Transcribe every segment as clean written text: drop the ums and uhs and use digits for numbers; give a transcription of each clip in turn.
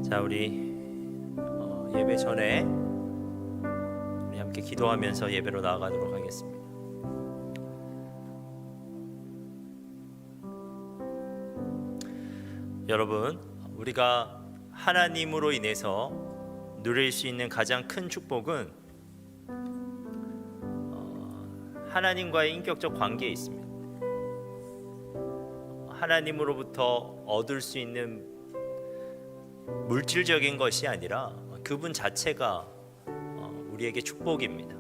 자, 우리 예배 전에 우리 함께 기도하면서 예배로 나아가도록 하겠습니다. 여러분, 우리가 하나님으로 인해서 누릴 수 있는 가장 큰 축복은 하나님과의 인격적 관계에 있습니다. 하나님으로부터 얻을 수 있는 물질적인 것이 아니라 그분 자체가 우리에게 축복입니다.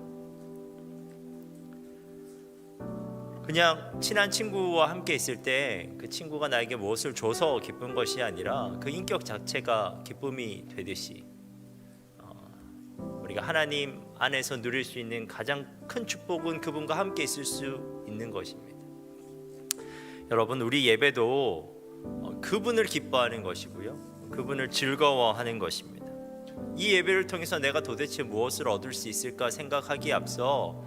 그냥 친한 친구와 함께 있을 때 그 친구가 나에게 무엇을 줘서 기쁜 것이 아니라 그 인격 자체가 기쁨이 되듯이 우리가 하나님 안에서 누릴 수 있는 가장 큰 축복은 그분과 함께 있을 수 있는 것입니다. 여러분, 우리 예배도 그분을 기뻐하는 것이고요, 그분을 즐거워하는 것입니다. 이 예배를 통해서 내가 도대체 무엇을 얻을 수 있을까 생각하기에 앞서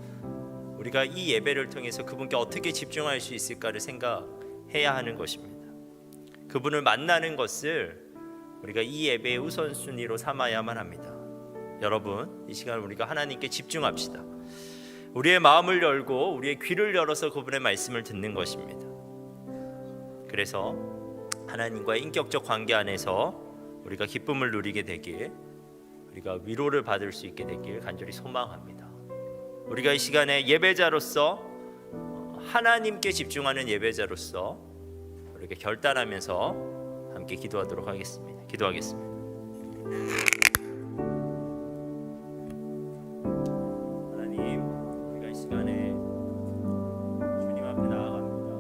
우리가 이 예배를 통해서 그분께 어떻게 집중할 수 있을까를 생각해야 하는 것입니다. 그분을 만나는 것을 우리가 이 예배의 우선순위로 삼아야만 합니다. 여러분, 이 시간 우리가 하나님께 집중합시다. 우리의 마음을 열고 우리의 귀를 열어서 그분의 말씀을 듣는 것입니다. 그래서 하나님과의 인격적 관계 안에서 우리가 기쁨을 누리게 되길, 우리가 위로를 받을 수 있게 되길 간절히 소망합니다. 우리가 이 시간에 예배자로서 하나님께 집중하는 예배자로서 우리가 결단하면서 함께 기도하도록 하겠습니다. 기도하겠습니다. 하나님, 우리가 이 시간에 주님 앞에 나아갑니다.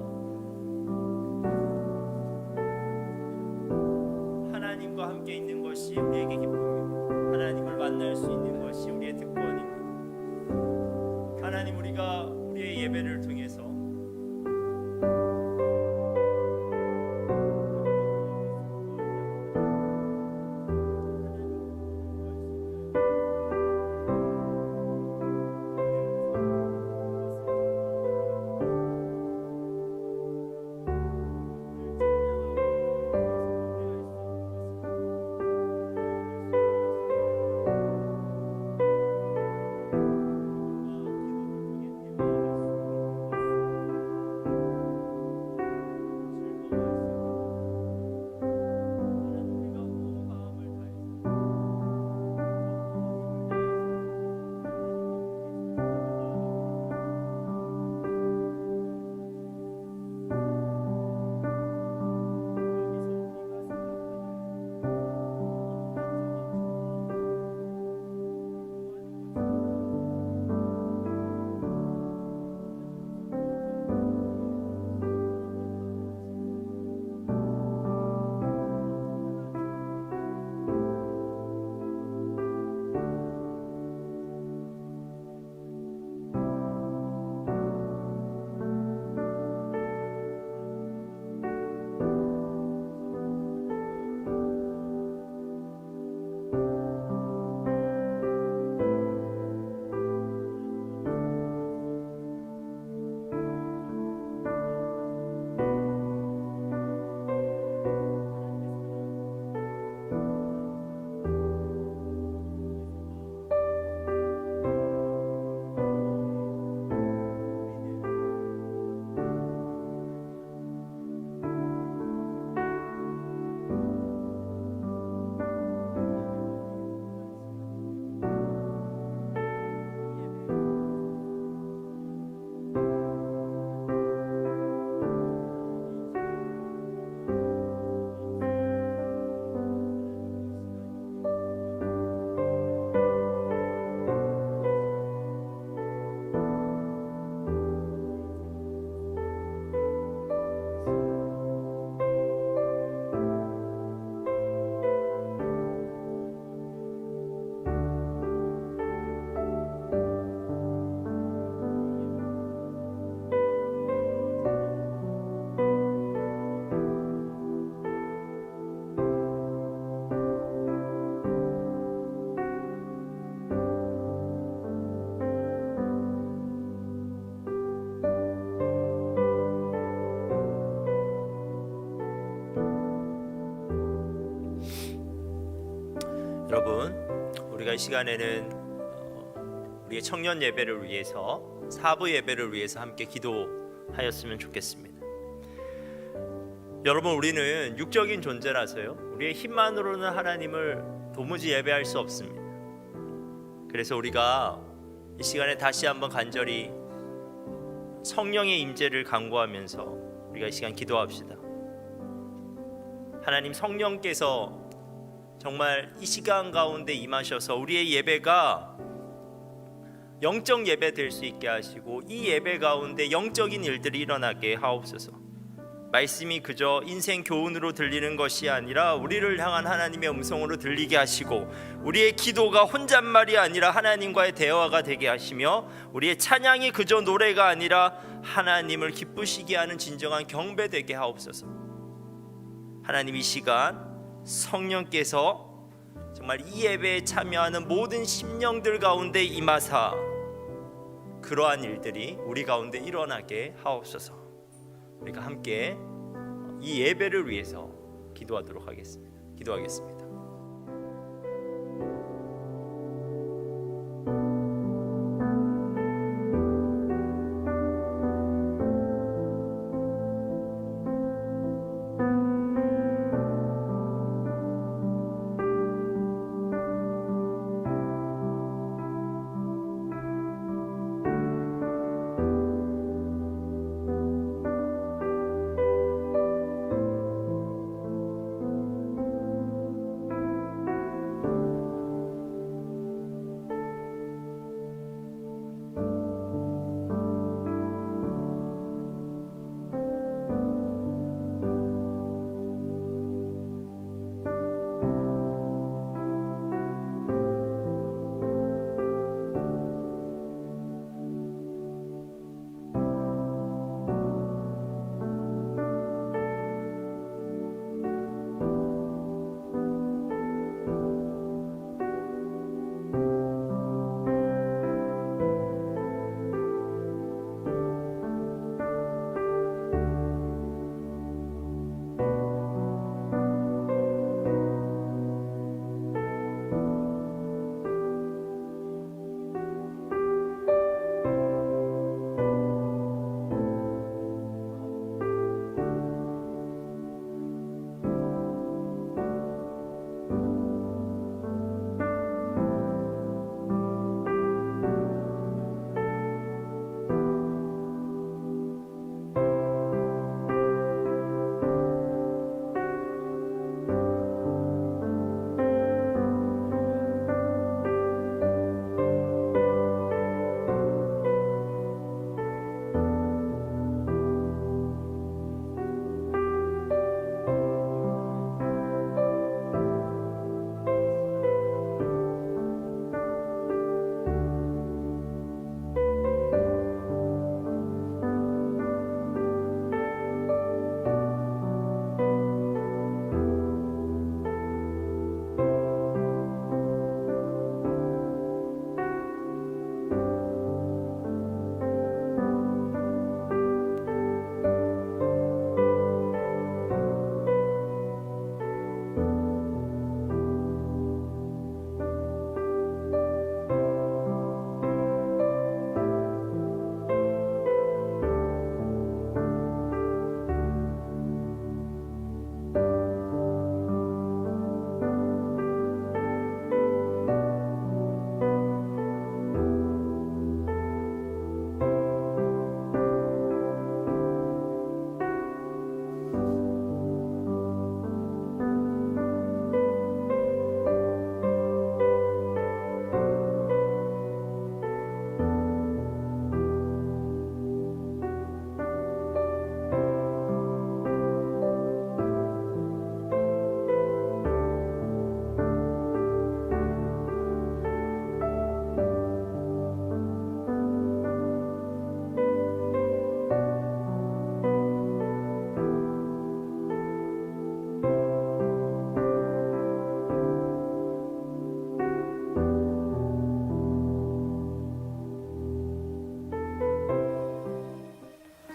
하나님과 함께 있는 것이 우리에게 기쁨입니다. 하나님을 만날 수 있는 것이 우리의 특권입니다. 하나님, 우리가 우리의 예배를 통해서 여러분, 우리가 이 시간에는 우리의 청년 예배를 위해서, 사부 예배를 위해서 함께 기도하였으면 좋겠습니다. 여러분, 우리는 육적인 존재라서요, 우리의 힘만으로는 하나님을 도무지 예배할 수 없습니다. 그래서 우리가 이 시간에 다시 한번 간절히 성령의 임재를 간구하면서 우리가 이 시간 기도합시다. 하나님, 성령께서 정말 이 시간 가운데 임하셔서 우리의 예배가 영적 예배 될 수 있게 하시고, 이 예배 가운데 영적인 일들이 일어나게 하옵소서. 말씀이 그저 인생 교훈으로 들리는 것이 아니라 우리를 향한 하나님의 음성으로 들리게 하시고, 우리의 기도가 혼잣말이 아니라 하나님과의 대화가 되게 하시며, 우리의 찬양이 그저 노래가 아니라 하나님을 기쁘시게 하는 진정한 경배 되게 하옵소서. 하나님, 이 시간 성령께서 정말 이 예배에 참여하는 모든 심령들 가운데 임하사 그러한 일들이 우리 가운데 일어나게 하옵소서. 우리가 함께 이 예배를 위해서 기도하도록 하겠습니다. 기도하겠습니다.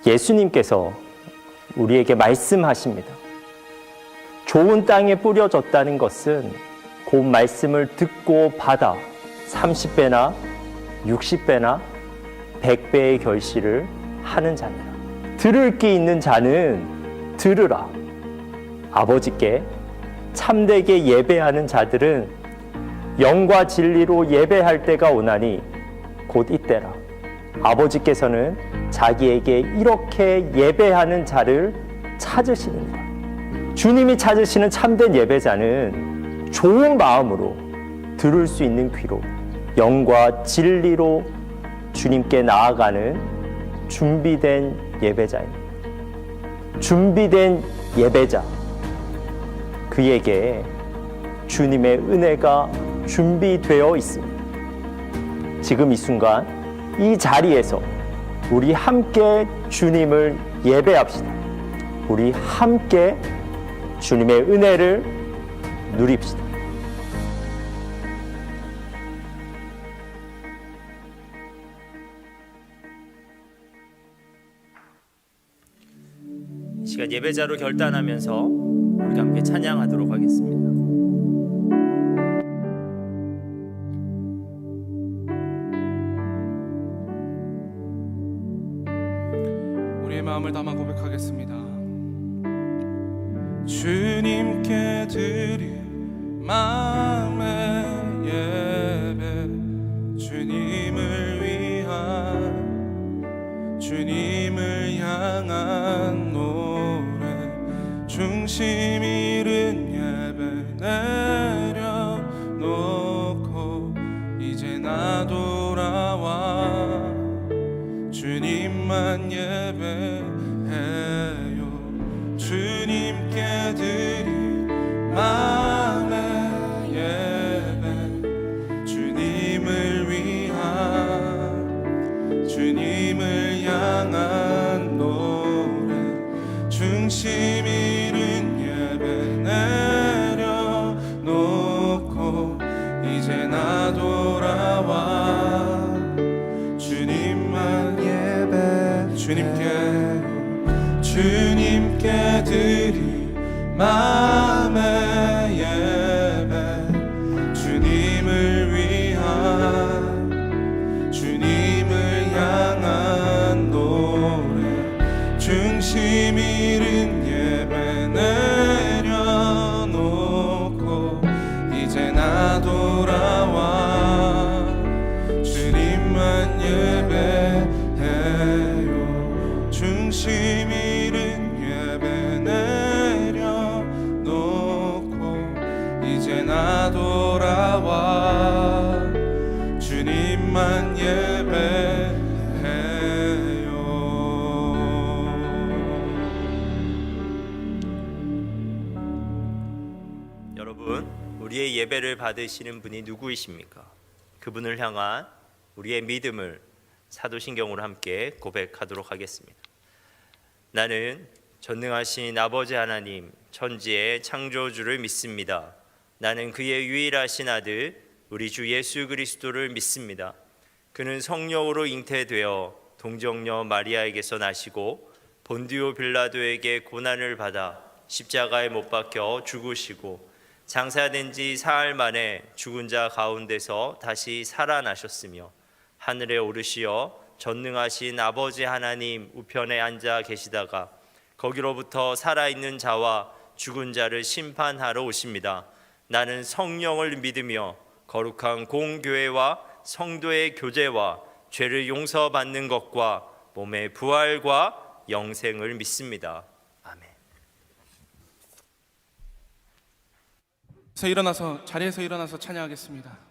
예수님께서 우리에게 말씀하십니다. 좋은 땅에 뿌려졌다는 것은 그 말씀을 듣고 받아 30배나 60배나 100배의 결실을 하는 자니라. 들을 게 있는 자는 들으라. 아버지께 참되게 예배하는 자들은 영과 진리로 예배할 때가 오나니 곧 이때라. 아버지께서는 자기에게 이렇게 예배하는 자를 찾으시느니라. 주님이 찾으시는 참된 예배자는 좋은 마음으로 들을 수 있는 귀로 영과 진리로 주님께 나아가는 준비된 예배자입니다. 준비된 예배자, 그에게 주님의 은혜가 준비되어 있습니다. 지금 이 순간 이 자리에서 우리 함께 주님을 예배합시다. 우리 함께 주님의 은혜를 누립시다. 이 시간 예배자로 결단하면서 우리 함께 찬양하도록 하겠습니다. 우리의 마음을 담아 고백하겠습니다. 주님께 드릴 마음의 예배, 주님을 위한, 주님을 향한 노래, 중심 잃은 예배 내려놓고 이제 나 돌아와 주님만 예배해요. 주님께 드릴 마음의 예배, 주님을 위한, 주님을 향한 노래, 중심 잃은 예배 내려놓고 이제 나 돌아와 주님만 예배, 주님께 드릴 마음의 예배, 주님을 위한, 주님을 향한 노래, 중심 잃은 예배 내려놓고 이제 나 돌아와 주님만 예배해요. 중심 잃은 예배 내려놓고 이제 나 돌아와 주님만 예배해요. 여러분, 우리의 예배를 받으시는 분이 누구이십니까? 그분을 향한 우리의 믿음을 사도신경으로 함께 고백하도록 하겠습니다. 나는 전능하신 아버지 하나님, 천지의 창조주를 믿습니다. 나는 그의 유일하신 아들 우리 주 예수 그리스도를 믿습니다. 그는 성령으로 잉태되어 동정녀 마리아에게서 나시고 본디오 빌라도에게 고난을 받아 십자가에 못 박혀 죽으시고 장사된 지 사흘 만에 죽은 자 가운데서 다시 살아나셨으며 하늘에 오르시어 전능하신 아버지 하나님 우편에 앉아 계시다가 거기로부터 살아있는 자와 죽은 자를 심판하러 오십니다. 나는 성령을 믿으며 거룩한 공교회와 성도의 교제와 죄를 용서받는 것과 몸의 부활과 영생을 믿습니다. 아멘. 자리에서 일어나서 찬양하겠습니다.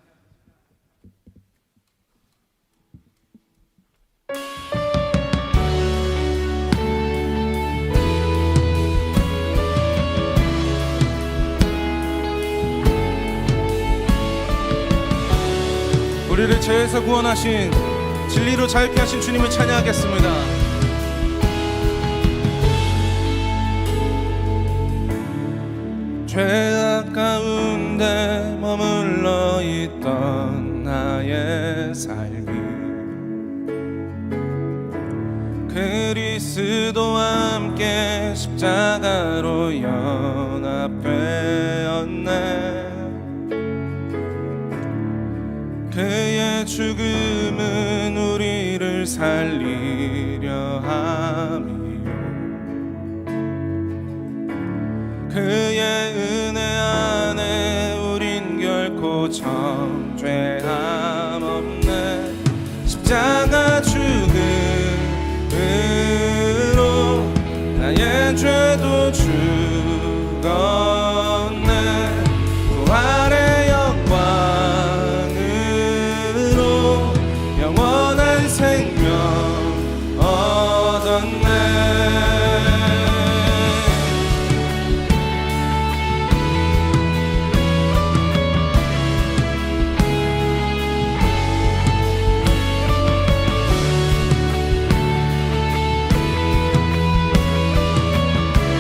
우리를 죄에서 구원하신, 진리로 자유케 하신 주님을 찬양하겠습니다. 죄악 가운데 머물러 있던 나의 삶이 그리스도와 함께 십자가로 연합되었네. 그의 죽음은 우리를 살리려 함이요 그의 은혜 안에 우린 결코 정죄함 없네 십자가 죽음으로 나의 죄도 죽었네 부활의 영광으로 영원한 생명 얻었네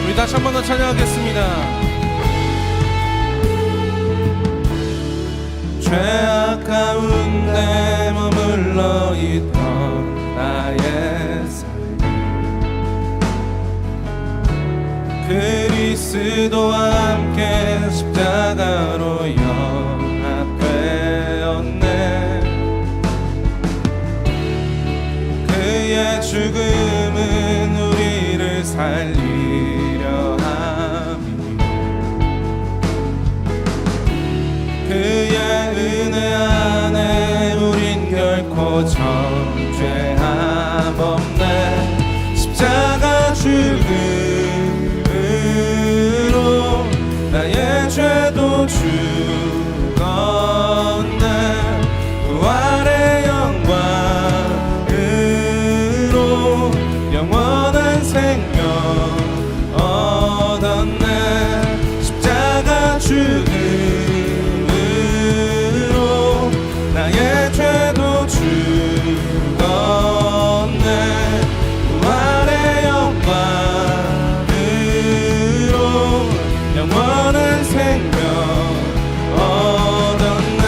우리 다시 한 번 더 찬양하겠습니다. 죄악 가운데 머물러 있던 나의 삶 그리스도와 함께 십자가로 연합되었네 그의 죽음은 우리를 살리려 함이니 그의 은혜 안에 우린 결코 정죄함 없네 십자가 죽음으로 나의 죄도 죽었네 부활의 영광으로 영원한 생명 얻었네 십자가 죽음으로 나의 죄도 죽었네 부활의 영광으로 영원한 생명 얻었네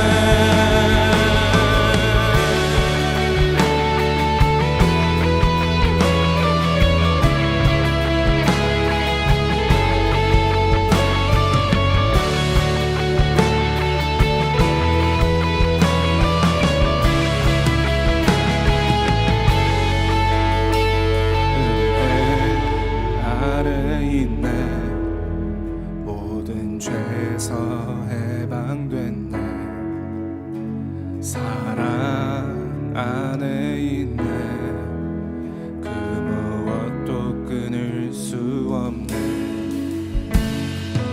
아래 있네 모든 죄에서 해방됐네 사랑 안에 있네 그 무엇도 끊을 수 없네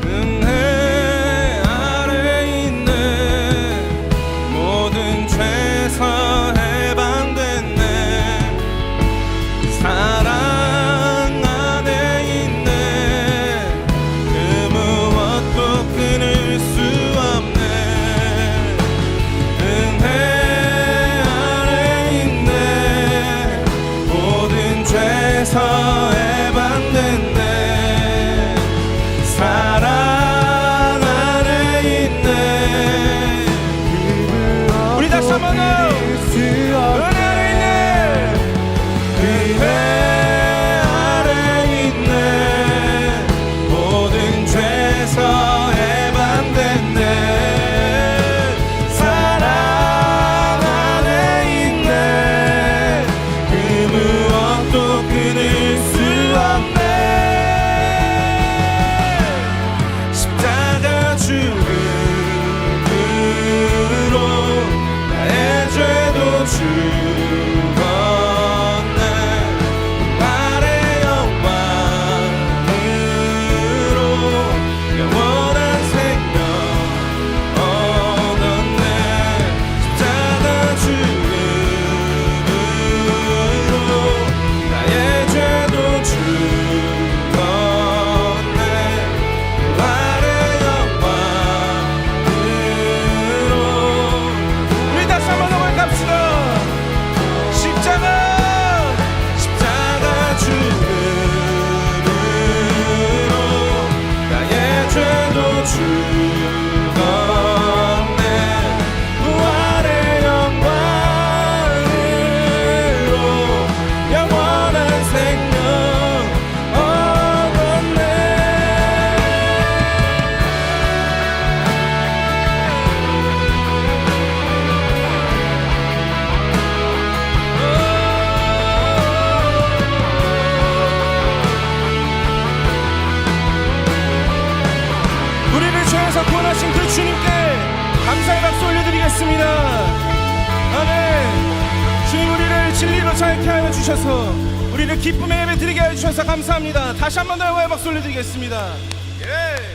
은혜 아래 있네 모든 죄에서 해방됐네 사랑 해방됐네 사랑 안에 있네 우리 다시 한번 더 은혜 아래 있네 모든 죄에서 해방됐네 사랑 안에 있네 그 무엇도 끊을 수 올려드리겠습니다. 아멘. 주님, 우리를 진리로 자유케 하여 주셔서 우리를 기쁨의 예배 드리게 하여 주셔서 감사합니다. 다시 한번 더 영광의 박수 올려드리겠습니다. 예.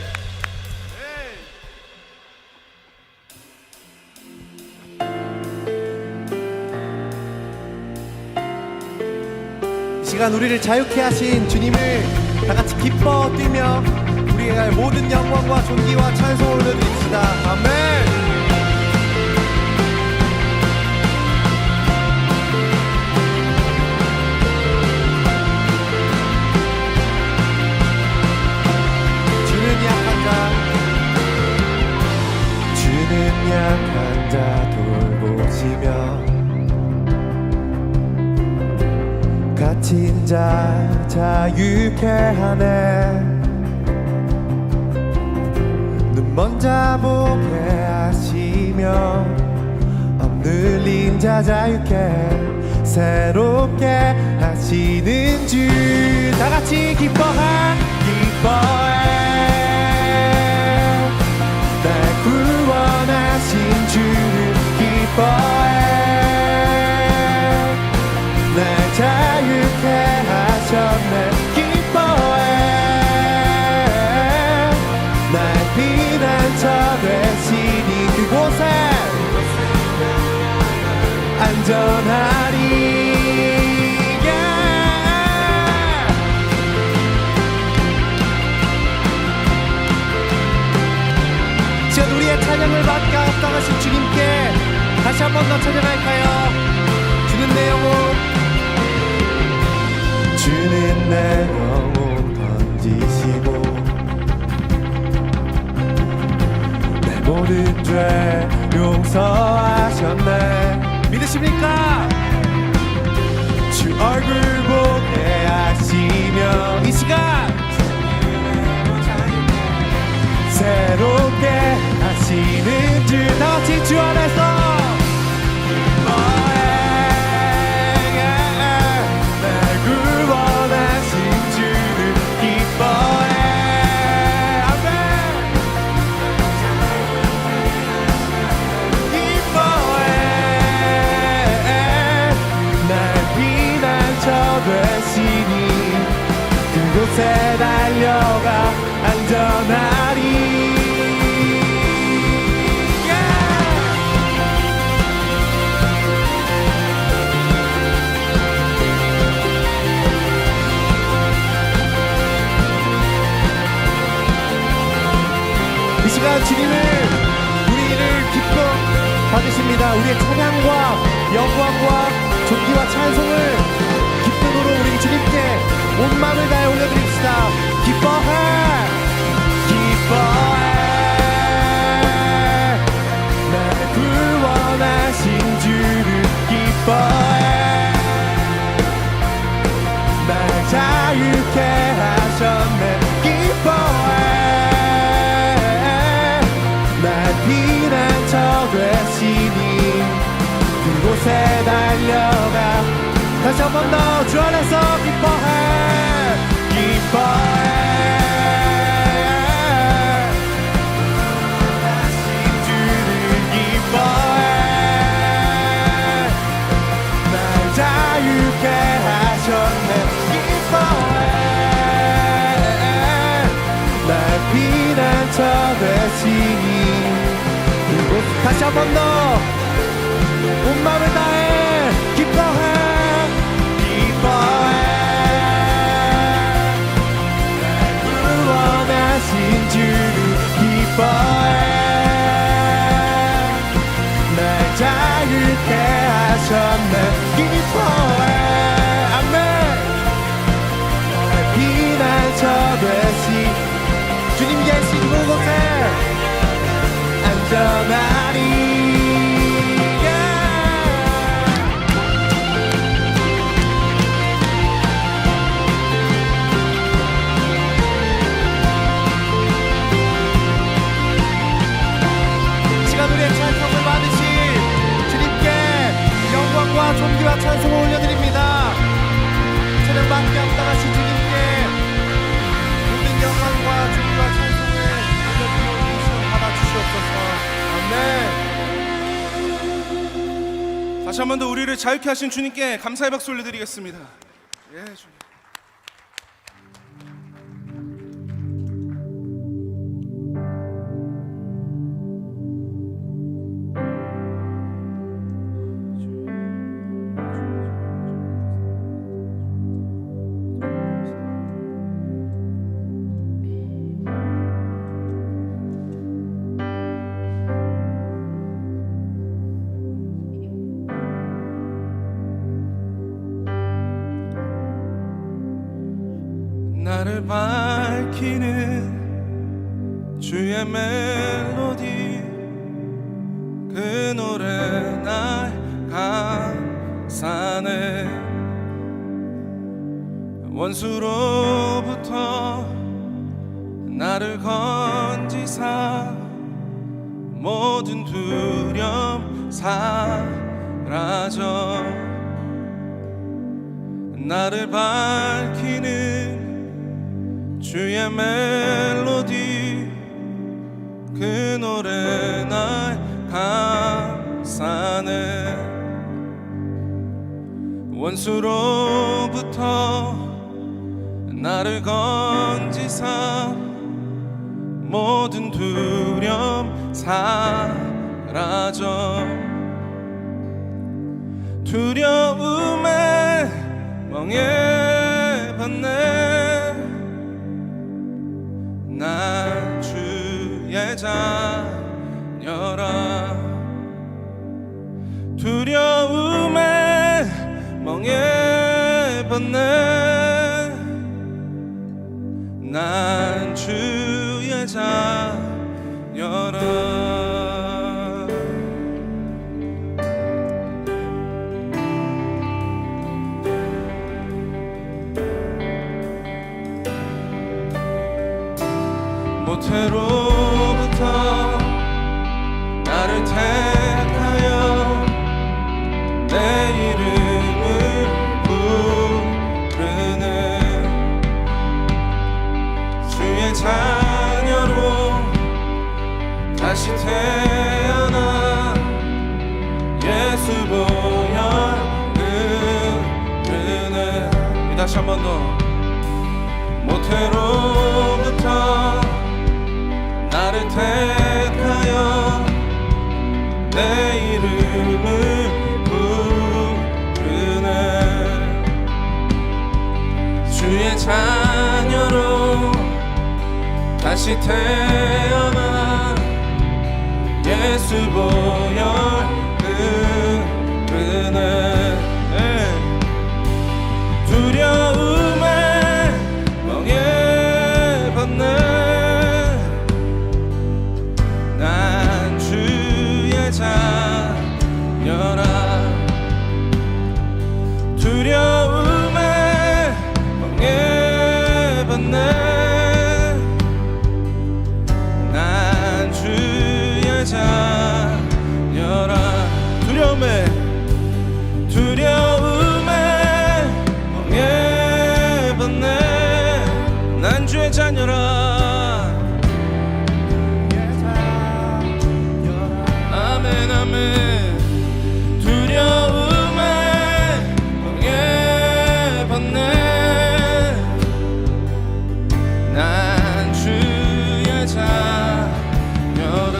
이 시간 우리를 자유케 하신 주님을 다같이 기뻐 뛰며 우리의 모든 영광과 존귀와 찬송을 올려드립시다. 아멘. 주는 약한 자 돌보시며 갇힌 자 자유케 하네. 눈먼 자 보게 하시며 억눌린 자 자유케 새롭게 하시는 주. 다같이 기뻐해 날 구원하신 주를 기뻐해. 날 자유케 하셨네. 기뻐해. 날 피난처 되시니 그곳에 안전하리. 지금 우리의 찬양을 받게 합당하신 주님께 다시 한 번 더 찬양할까요? 주는 내 영혼, 주는 내 영혼 던지시고 내 모든 죄 용서하셨네. 믿으십니까? 주 얼굴 보게 하시며 이 시간 새롭게 하시는 주. 다같이 주 안에서 날 구원하신 주를 기뻐해. 아멘. 기뻐해. 날 피난처 되시니 그곳에 달려가 안전하리. 이 시간 주님을 우리를 기뻐 받으십니다. 우리의 찬양과 영광과 존귀와 찬송을 기쁨으로 우리 주님께 온 마음을 다해 올려드립시다. 기뻐해. 기뻐해. 날 구원하신 주를 기뻐해. 날 자유케 하셨네. 기뻐해. 날 피난처 되시니 그곳에 달려가 다시 한 번 더 주 안에서 기뻐해. 기뻐해. 하신 주를 기뻐해. 날 자유케 하셨네. 기뻐해. 날 피난처 되시니 그곳 다시 한 번 더 온 마음을 다해 기뻐해. 기뻐해. 날 구원하신 주를 기뻐해. 날 자유케 하셨네. 기뻐해. 아멘. 날 피난처 되시 주님 계신 그곳에 안전하리. 우리의 찬송을 받으신 주님께 영광과 존귀와 찬송을 올려드립니다. 찬양받게 합당하신 주님께 모든 영광과 존귀와 찬송을 올려드리고 받아주시옵소서. 아멘. 다시 한 번 더 우리를 자유케 하신 주님께 감사의 박수 올려드리겠습니다. 예, 주님. 나를 밝히는 주의 멜로디 그 노래 날 감싸네 원수로부터 나를 건지사 모든 두려움 사라져 나를 밝히는 주의 멜로디 그 노래 날 감싸네 원수로부터 나를 건지사 모든 두려움 사라져 두려움에 멍해봤네 난 주의 자녀라 두려움에 멍해봤네 난 주의 자녀라 모태로부터 나를 택하여 내 이름을 부르는 주의 자녀로 다시 태어나 예수 보혈 흐르는 다시 한 번 더 모태로부터 나를 택하여 내 이름을 부르네 주의 자녀로 다시 태어나 예수 보혈 흐르네 두려움에 멍해봤네 자녀라 두려움에 멍해봤네 난 주의 자녀라 두려움에 멍해봤네 난 주의 자녀라 두려움에 멍해봤네 난 주의 자녀라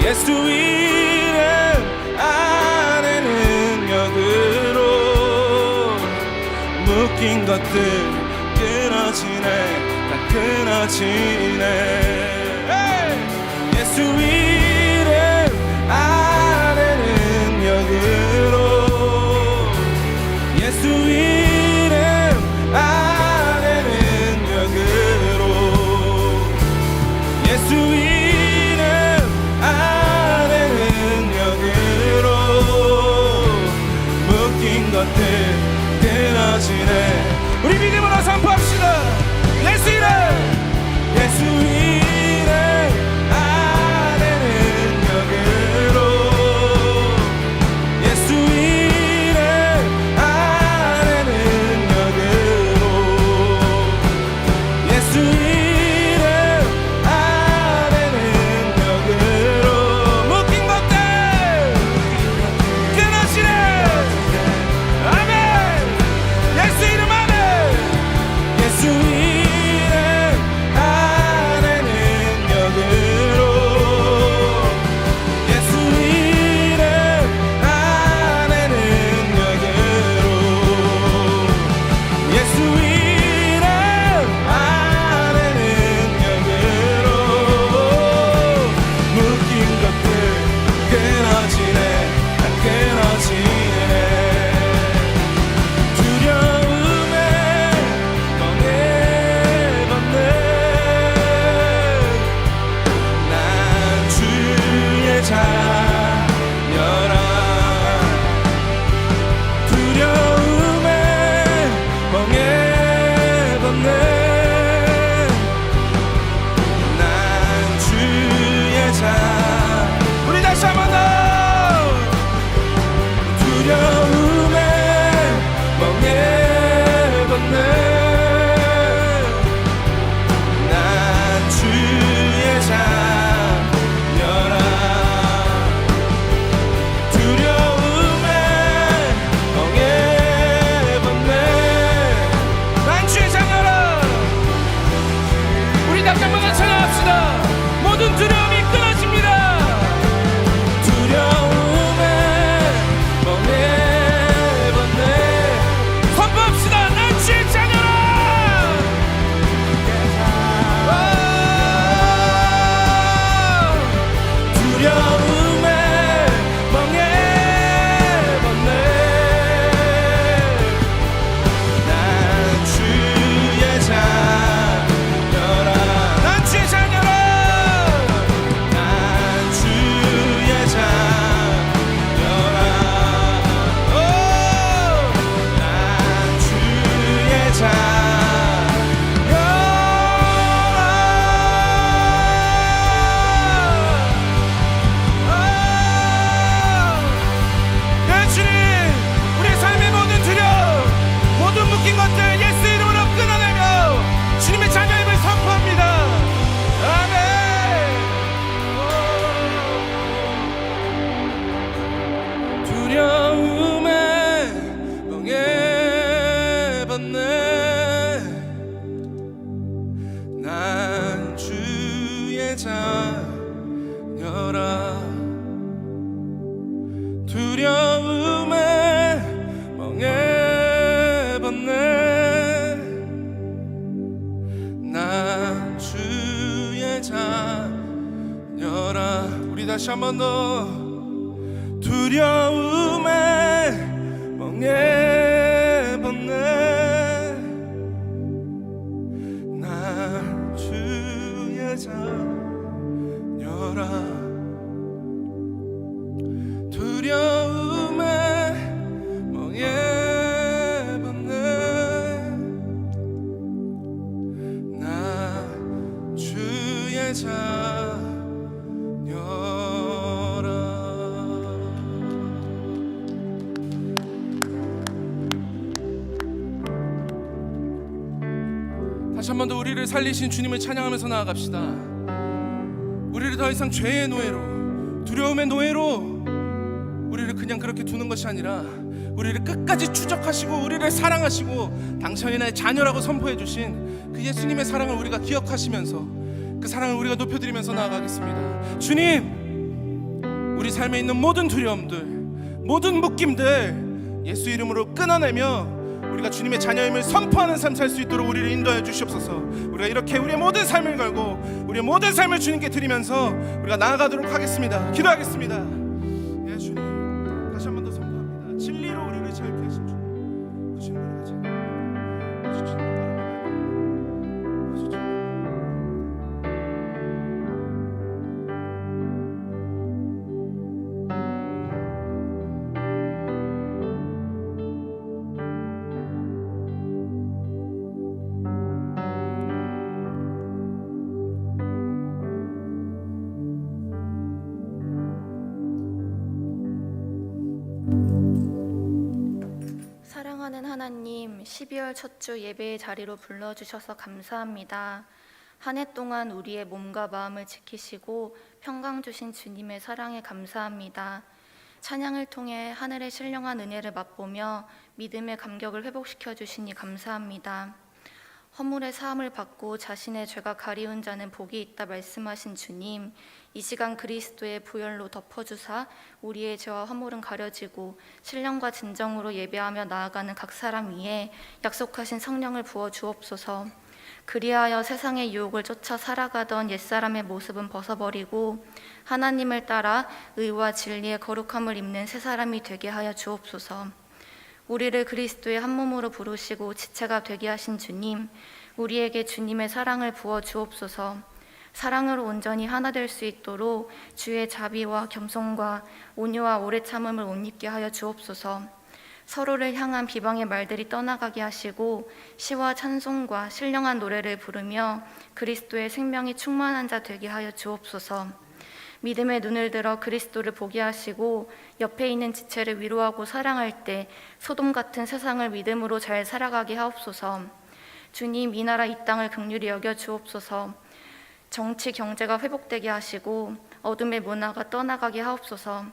예수 이름 안에 능력으로 묶인 것들 끊어지네, 다 끊어지네. 예수 이름 안에 능력으로, 예수 이름 안에 능력으로, 예수 이름 안에 능력으로 묶인 것들 끊어지네. 우리 믿음으로 선포합시다. 예수 이름, 예수 이름 안에 능력으로, 예수 이름 안에 능력으로, 예수 이름 안에 능력으로 묶인 것들 끊어지네. 아멘. 예수 이름 안에, 예수 이름 안에 능력으로, 예수 이름 안에 능력으로, 예수 이름 안에 능력으로 묶인 것들 끊어지네, 다 끊어지네. 두려움에 멍에 벗는 난 주의 자녀라. 두려움에 멍에 벗는 난 주의 자. 우리 다시 한 번 더. 두려움에 멍에 벗는 난 주의 자녀라. 두려움에 멍에 벗는 난 주의 자녀라. 우리 다시 한 번 더 찬양합시다. 모든 두려움이 끊어집니다. 두려움에 멍에 벗네. 선포합시다. 난 주의 자녀라. 두려움에 멍에 벗네. 난 주의 자녀라. 난 주의 자녀라. 난 주의 자녀라. 오, 난 주의 자녀라. 네, 주님, 우리의 삶의 모든 두려움, 모든 묶인 것들 예수 이름으로 끊어내며 주님의 자녀임을 선포합니다. 아멘. 두려움에 멍에 벗네. 난 주의 자녀라. 두려움에 멍에 벗네. 난 주의 자녀라. 우리 다시 한 번 더. 두려움에 멍에 벗네. 난 주의 자녀라. 두려움에 멍에 벗네. 난 주의 자녀라. 다시 한 번 더 우리를 살리신 주님을 찬양하면서 나아갑시다. 우리를 더 이상 죄의 노예로, 두려움의 노예로 우리를 그냥 그렇게 두는 것이 아니라 우리를 끝까지 추적하시고 우리를 사랑하시고 당신이 나의 자녀라고 선포해 주신 그 예수님의 사랑을 우리가 기억하시면서 그 사랑을 우리가 높여드리면서 나아가겠습니다. 주님, 우리 삶에 있는 모든 두려움들, 모든 묶임들 예수 이름으로 끊어내며 우리가 주님의 자녀임을 선포하는 삶 살 수 있도록 우리를 인도하여 주시옵소서. 우리가 이렇게 우리의 모든 삶을 걸고 우리의 모든 삶을 주님께 드리면서 우리가 나아가도록 하겠습니다. 기도하겠습니다. 예, 주님 다시 한 번 더 선포합니다. 진리로 우리를 자유케 하신 주님, 그 주님 우리가 잘 아주 주님 바라보는 아주 주님. 사랑하는 하나님, 12월 첫 주 예배의 자리로 불러주셔서 감사합니다. 한 해 동안 우리의 몸과 마음을 지키시고 평강 주신 주님의 사랑에 감사합니다. 찬양을 통해 하늘의 신령한 은혜를 맛보며 믿음의 감격을 회복시켜 주시니 감사합니다. 허물의 사함을 받고 자신의 죄가 가리운 자는 복이 있다 말씀하신 주님, 이 시간 그리스도의 보혈로 덮어주사 우리의 죄와 허물은 가려지고 신령과 진정으로 예배하며 나아가는 각 사람 위에 약속하신 성령을 부어 주옵소서. 그리하여 세상의 유혹을 쫓아 살아가던 옛사람의 모습은 벗어버리고 하나님을 따라 의와 진리의 거룩함을 입는 새 사람이 되게 하여 주옵소서. 우리를 그리스도의 한 몸으로 부르시고 지체가 되게 하신 주님, 우리에게 주님의 사랑을 부어 주옵소서. 사랑으로 온전히 하나 될 수 있도록 주의 자비와 겸손과 온유와 오래 참음을 옷 입게 하여 주옵소서. 서로를 향한 비방의 말들이 떠나가게 하시고 시와 찬송과 신령한 노래를 부르며 그리스도의 생명이 충만한 자 되게 하여 주옵소서. 믿음의 눈을 들어 그리스도를 보게 하시고 옆에 있는 지체를 위로하고 사랑할 때 소돔 같은 세상을 믿음으로 잘 살아가게 하옵소서. 주님, 이 나라 이 땅을 긍휼히 여겨 주옵소서. 정치 경제가 회복되게 하시고 어둠의 문화가 떠나가게 하옵소서.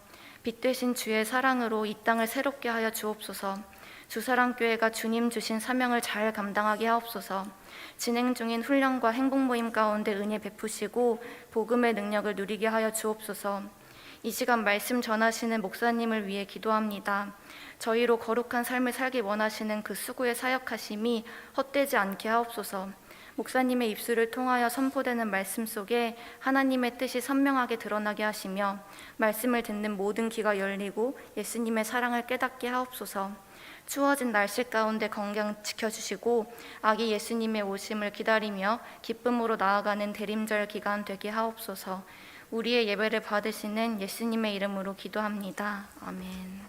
빛 되신 주의 사랑으로 이 땅을 새롭게 하여 주옵소서. 주사랑교회가 주님 주신 사명을 잘 감당하게 하옵소서. 진행 중인 훈련과 행복 모임 가운데 은혜 베푸시고 복음의 능력을 누리게 하여 주옵소서. 이 시간 말씀 전하시는 목사님을 위해 기도합니다. 저희로 거룩한 삶을 살기 원하시는 그 수고의 사역하심이 헛되지 않게 하옵소서. 목사님의 입술을 통하여 선포되는 말씀 속에 하나님의 뜻이 선명하게 드러나게 하시며 말씀을 듣는 모든 귀가 열리고 예수님의 사랑을 깨닫게 하옵소서. 추워진 날씨 가운데 건강 지켜주시고 아기 예수님의 오심을 기다리며 기쁨으로 나아가는 대림절 기간 되게 하옵소서. 우리의 예배를 받으시는 예수님의 이름으로 기도합니다. 아멘.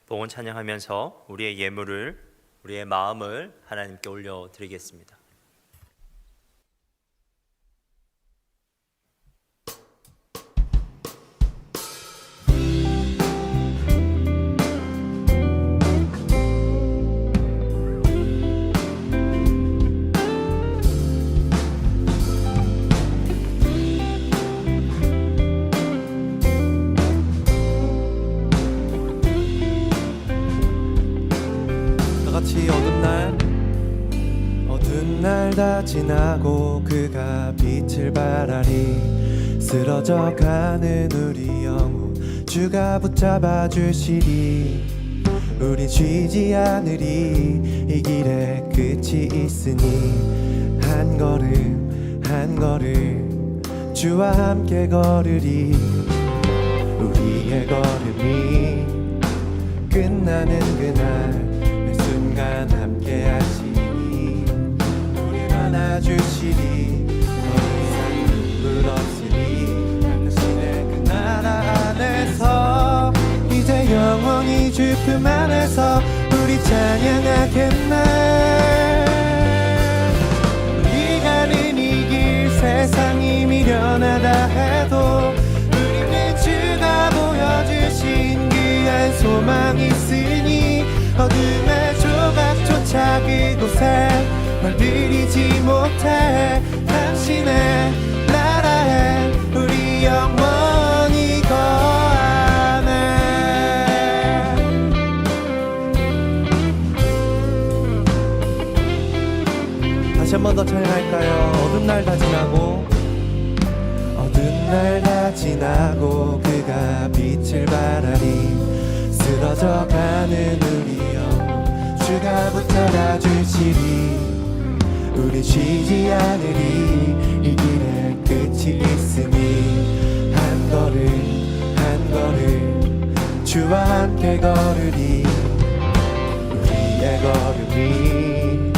봉헌 찬양하면서 우리의 예물을, 우리의 마음을 하나님께 올려드리겠습니다. 어두운 날 다 지나고 그가 빛을 발하리. 쓰러져가는 우리 영혼 주가 붙잡아 주시리. 우리 쉬지 않으리. 이 길에 끝이 있으니 한 걸음 한 걸음 주와 함께 걸으리. 우리의 걸음이 끝나는 그날 매 순간 함께 하시니 우리를 안아주시리. 더 이상 눈물 없으니 당신의 그 나라 안에서 이제 영원히 주 품 안에서 우리 찬양하겠네. 우리 가는 이 길 세상이 미련하다 해도 우리는 주가 보여주신 느리지 못해 당신의 나라에 우리 영원히 거하네. 다시 한 번 더 찬양할까요? 어두운 날 다 지나고 어두운 날 다 지나고 그가 빛을 발하리 쓰러져가는 우리 영 주가 붙잡아 주시리 우리 쉬지 않으리 이 길에 끝이 있으니 한 걸음 주와 함께 걸으리 우리의 걸음이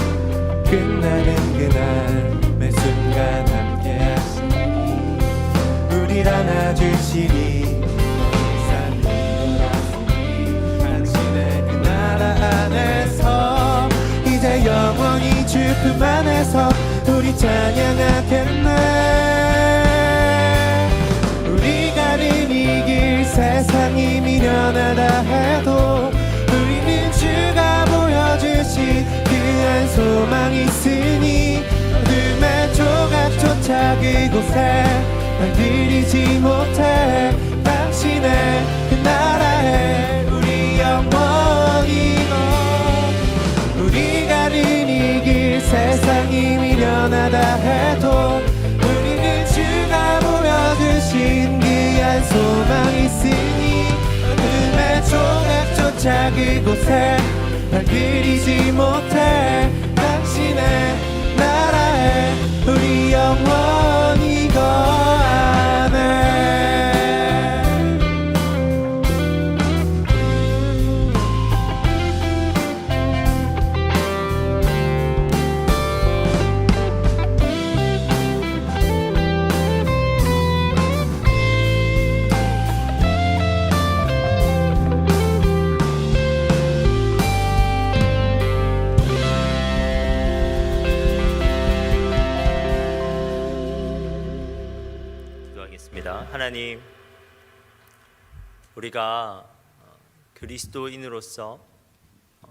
끝나는 그날 매 순간 함께 하시니 우릴 안아주시리 당신의 그 나라 안에서 이제 영원히 주 품 안에서 우리 찬양하겠네. 우리가 이길 세상이 미련하다 해도 우리는 주가 보여주신 귀한 소망이 있으니 어둠의 조각조차 그곳에 날 들이지 못해 당신의 그 나라에 우리 영원히 우리가 이길 세상이 미련하다 해도 우리는 주가 보여주신 귀한 소망이 있으니 어둠의 조각조차 그곳에 날 들이지 못해 당신의 나라에 우리 영원히 거하네. 하나님, 우리가 그리스도인으로서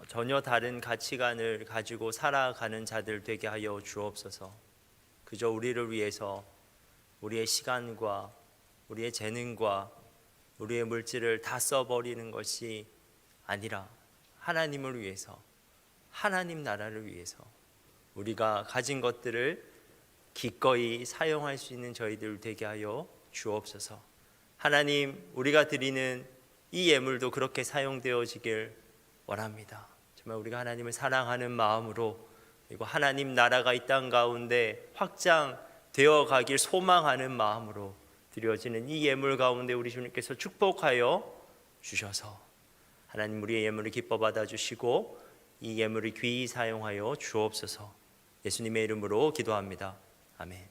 전혀 다른 가치관을 가지고 살아가는 자들 되게 하여 주옵소서. 그저 우리를 위해서 우리의 시간과 우리의 재능과 우리의 물질을 다 써버리는 것이 아니라 하나님을 위해서, 하나님 나라를 위해서 우리가 가진 것들을 기꺼이 사용할 수 있는 저희들 되게 하여 주옵소서. 하나님, 우리가 드리는 이 예물도 그렇게 사용되어지길 원합니다. 정말 우리가 하나님을 사랑하는 마음으로, 그리고 하나님 나라가 이 땅 가운데 확장되어 가길 소망하는 마음으로 드려지는 이 예물 가운데 우리 주님께서 축복하여 주셔서 하나님 우리의 예물을 기뻐 받아주시고 이 예물을 귀히 사용하여 주옵소서. 예수님의 이름으로 기도합니다. 아멘.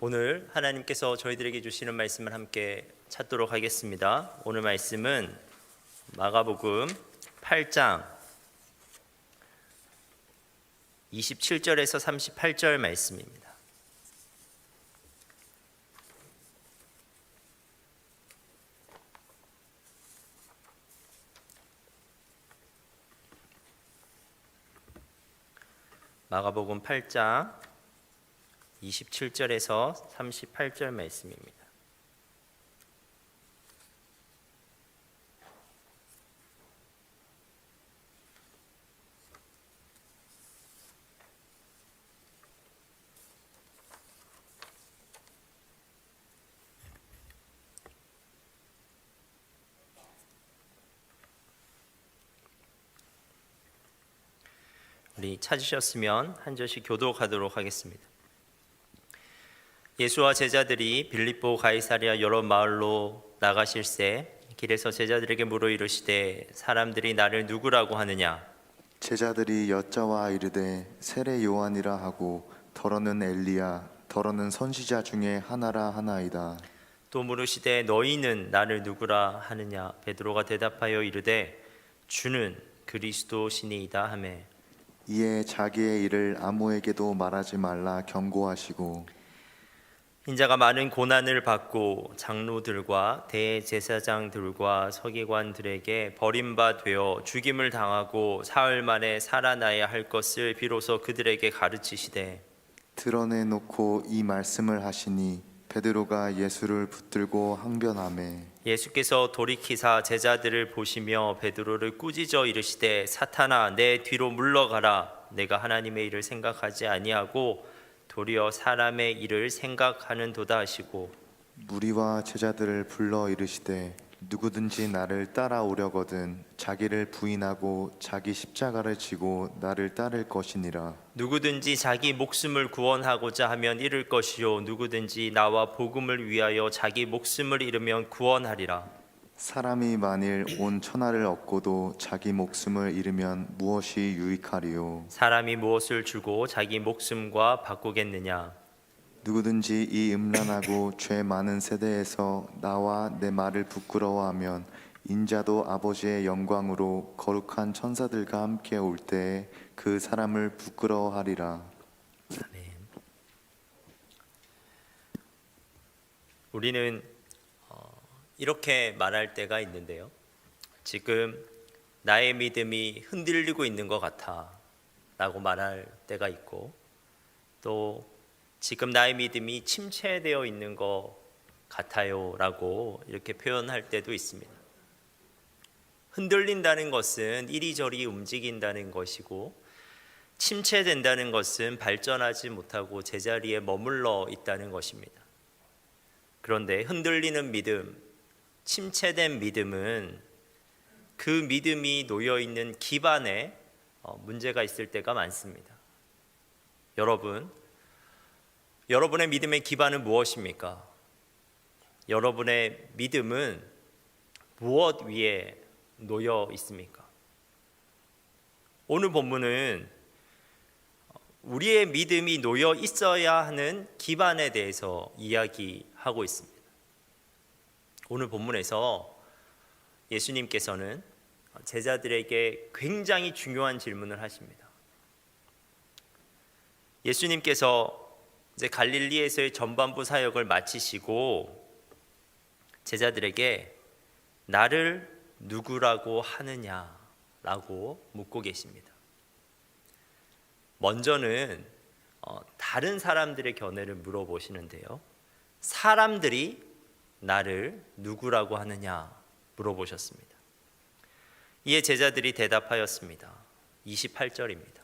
오늘 하나님께서 저희들에게 주시는 말씀을 함께 찾도록 하겠습니다. 오늘 말씀은 마가복음 8장 27절에서 38절 말씀입니다. 마가복음 8장 27절에서 38절 말씀입니다. 우리 찾으셨으면 한 절씩 교독하도록 하겠습니다. 예수와 제자들이 빌립보 가이사랴 여러 마을로 나가실새 길에서 제자들에게 물어 이르시되 사람들이 나를 누구라고 하느냐? 제자들이 여짜와 이르되 세례 요한이라 하고 더러는 엘리야 더러는 선지자 중에 하나라 하나이다. 또 물으시되 너희는 나를 누구라 하느냐? 베드로가 대답하여 이르되 주는 그리스도시니이다 하매 이에 자기의 일을 아무에게도 말하지 말라 경고하시고 인자가 많은 고난을 받고 장로들과 대제사장들과 서기관들에게 버림바 되어 죽임을 당하고 사흘 만에 살아나야 할 것을 비로소 그들에게 가르치시되 드러내놓고 이 말씀을 하시니 베드로가 예수를 붙들고 항변하매 예수께서 돌이키사 제자들을 보시며 베드로를 꾸짖어 이르시되 사탄아 내 뒤로 물러가라 내가 하나님의 일을 생각하지 아니하고 도리어 사람의 일을 생각하는도다 하시고 무리와 제자들을 불러 이르시되 누구든지 나를 따라오려거든 자기를 부인하고 자기 십자가를 지고 나를 따를 것이니라. 누구든지 자기 목숨을 구원하고자 하면 잃을 것이요 누구든지 나와 복음을 위하여 자기 목숨을 잃으면 구원하리라. 사람이 만일 온 천하를 얻고도 자기 목숨을 잃으면 무엇이 유익하리요? 사람이 무엇을 주고 자기 목숨과 바꾸겠느냐? 누구든지 이 음란하고 죄 많은 세대에서 나와 내 말을 부끄러워하면 인자도 아버지의 영광으로 거룩한 천사들과 함께 올 때에 그 사람을 부끄러워하리라. 아멘. 우리는 이렇게 말할 때가 있는데요. 지금 나의 믿음이 흔들리고 있는 것 같아 라고 말할 때가 있고, 또 지금 나의 믿음이 침체되어 있는 것 같아요 라고 이렇게 표현할 때도 있습니다. 흔들린다는 것은 이리저리 움직인다는 것이고, 침체된다는 것은 발전하지 못하고 제자리에 머물러 있다는 것입니다. 그런데 흔들리는 믿음, 침체된 믿음은 그 믿음이 놓여있는 기반에 문제가 있을 때가 많습니다. 여러분의 믿음의 기반은 무엇입니까? 여러분의 믿음은 무엇 위에 놓여 있습니까? 오늘 본문은 우리의 믿음이 놓여 있어야 하는 기반에 대해서 이야기하고 있습니다. 오늘 본문에서 예수님께서는 제자들에게 굉장히 중요한 질문을 하십니다. 예수님께서 이제 갈릴리에서의 전반부 사역을 마치시고 제자들에게 나를 누구라고 하느냐라고 묻고 계십니다. 먼저는 다른 사람들의 견해를 물어보시는데요. 사람들이 나를 누구라고 하느냐 물어보셨습니다. 이에 제자들이 대답하였습니다. 28절입니다.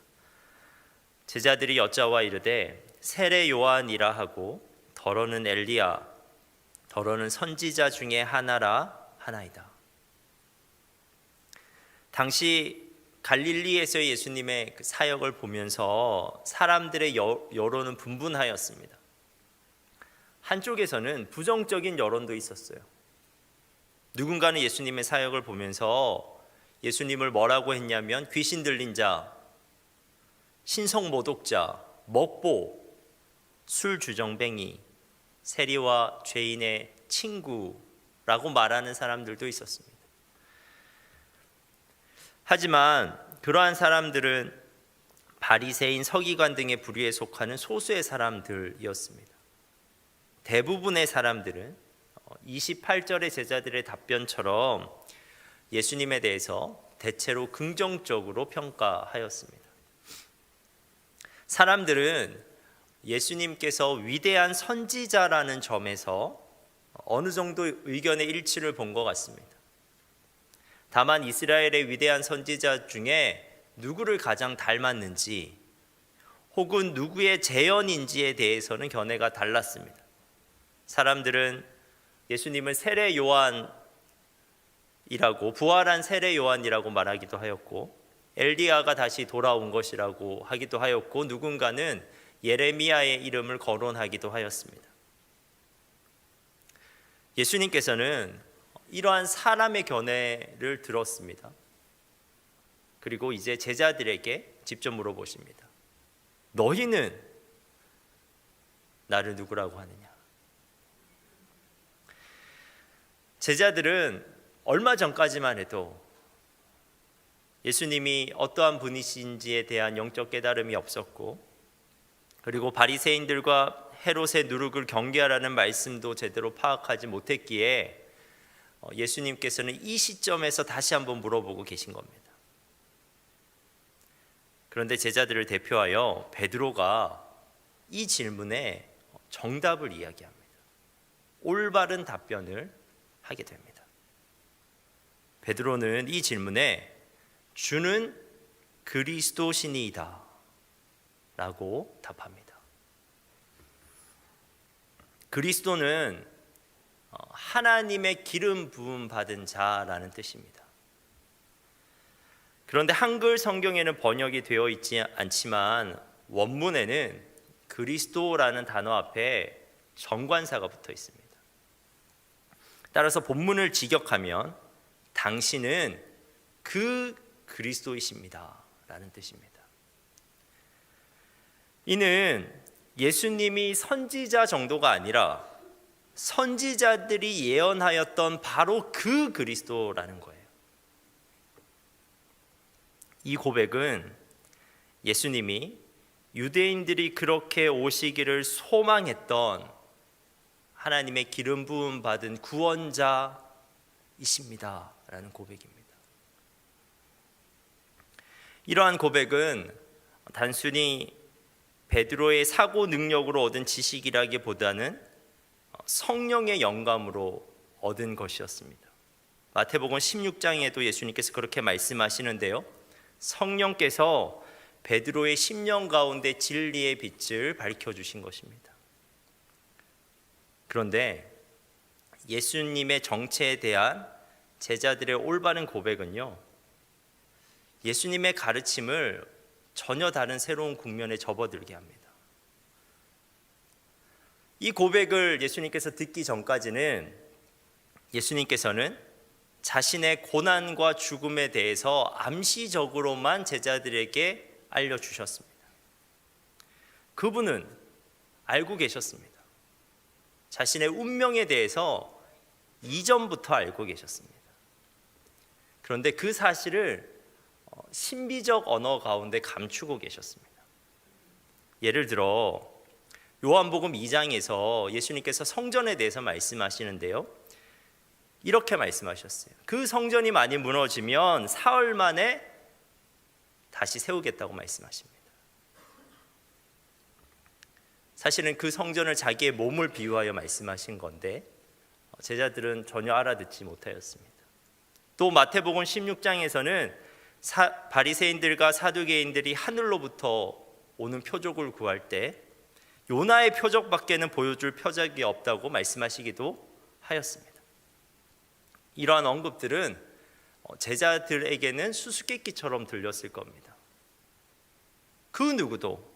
제자들이 여짜와 이르되 세례 요한이라 하고 더러는 엘리야 더러는 선지자 중에 하나라 하나이다. 당시 갈릴리에서의 예수님의 그 사역을 보면서 사람들의 여론은 분분하였습니다. 한쪽에서는 부정적인 여론도 있었어요. 누군가는 예수님의 사역을 보면서 예수님을 뭐라고 했냐면 귀신 들린 자, 신성 모독자, 먹보, 술 주정뱅이, 세리와 죄인의 친구라고 말하는 사람들도 있었습니다. 하지만 그러한 사람들은 바리새인, 서기관 등의 부류에 속하는 소수의 사람들이었습니다. 대부분의 사람들은 28절의 제자들의 답변처럼 예수님에 대해서 대체로 긍정적으로 평가하였습니다. 사람들은 예수님께서 위대한 선지자라는 점에서 어느 정도 의견의 일치를 본 것 같습니다. 다만 이스라엘의 위대한 선지자 중에 누구를 가장 닮았는지 혹은 누구의 재현인지에 대해서는 견해가 달랐습니다. 사람들은 예수님을 세례 요한이라고, 부활한 세례 요한이라고 말하기도 하였고, 엘리야가 다시 돌아온 것이라고 하기도 하였고, 누군가는 예레미야의 이름을 거론하기도 하였습니다. 예수님께서는 이러한 사람의 견해를 들었습니다. 그리고 이제 제자들에게 직접 물어보십니다. 너희는 나를 누구라고 하느냐? 제자들은 얼마 전까지만 해도 예수님이 어떠한 분이신지에 대한 영적 깨달음이 없었고, 그리고 바리새인들과 헤롯의 누룩을 경계하라는 말씀도 제대로 파악하지 못했기에 예수님께서는 이 시점에서 다시 한번 물어보고 계신 겁니다. 그런데 제자들을 대표하여 베드로가 이 질문에 정답을 이야기합니다. 올바른 답변을 하게 됩니다. 베드로는 이 질문에 주는 그리스도시니이다 라고 답합니다. 그리스도는 하나님의 기름 부음 받은 자라는 뜻입니다. 그런데 한글 성경에는 번역이 되어 있지 않지만 원문에는 그리스도라는 단어 앞에 정관사가 붙어 있습니다. 따라서 본문을 직역하면 당신은 그 그리스도이십니다 라는 뜻입니다. 이는 예수님이 선지자 정도가 아니라 선지자들이 예언하였던 바로 그 그리스도라는 거예요. 이 고백은 예수님이 유대인들이 그렇게 오시기를 소망했던 하나님의 기름 부음 받은 구원자이십니다 라는 고백입니다. 이러한 고백은 단순히 베드로의 사고 능력으로 얻은 지식이라기보다는 성령의 영감으로 얻은 것이었습니다. 마태복음 16장에도 예수님께서 그렇게 말씀하시는데요, 성령께서 베드로의 심령 가운데 진리의 빛을 밝혀주신 것입니다. 그런데 예수님의 정체에 대한 제자들의 올바른 고백은요, 예수님의 가르침을 전혀 다른 새로운 국면에 접어들게 합니다. 이 고백을 예수님께서 듣기 전까지는 예수님께서는 자신의 고난과 죽음에 대해서 암시적으로만 제자들에게 알려주셨습니다. 그분은 알고 계셨습니다. 자신의 운명에 대해서 이전부터 알고 계셨습니다. 그런데 그 사실을 신비적 언어 가운데 감추고 계셨습니다. 예를 들어 요한복음 2장에서 예수님께서 성전에 대해서 말씀하시는데요, 이렇게 말씀하셨어요. 그 성전이 많이 무너지면 사흘 만에 다시 세우겠다고 말씀하십니다. 사실은 그 성전을 자기의 몸을 비유하여 말씀하신 건데 제자들은 전혀 알아듣지 못하였습니다. 또 마태복음 16장에서는 바리새인들과 사두개인들이 하늘로부터 오는 표적을 구할 때 요나의 표적밖에는 보여줄 표적이 없다고 말씀하시기도 하였습니다. 이러한 언급들은 제자들에게는 수수께끼처럼 들렸을 겁니다. 그 누구도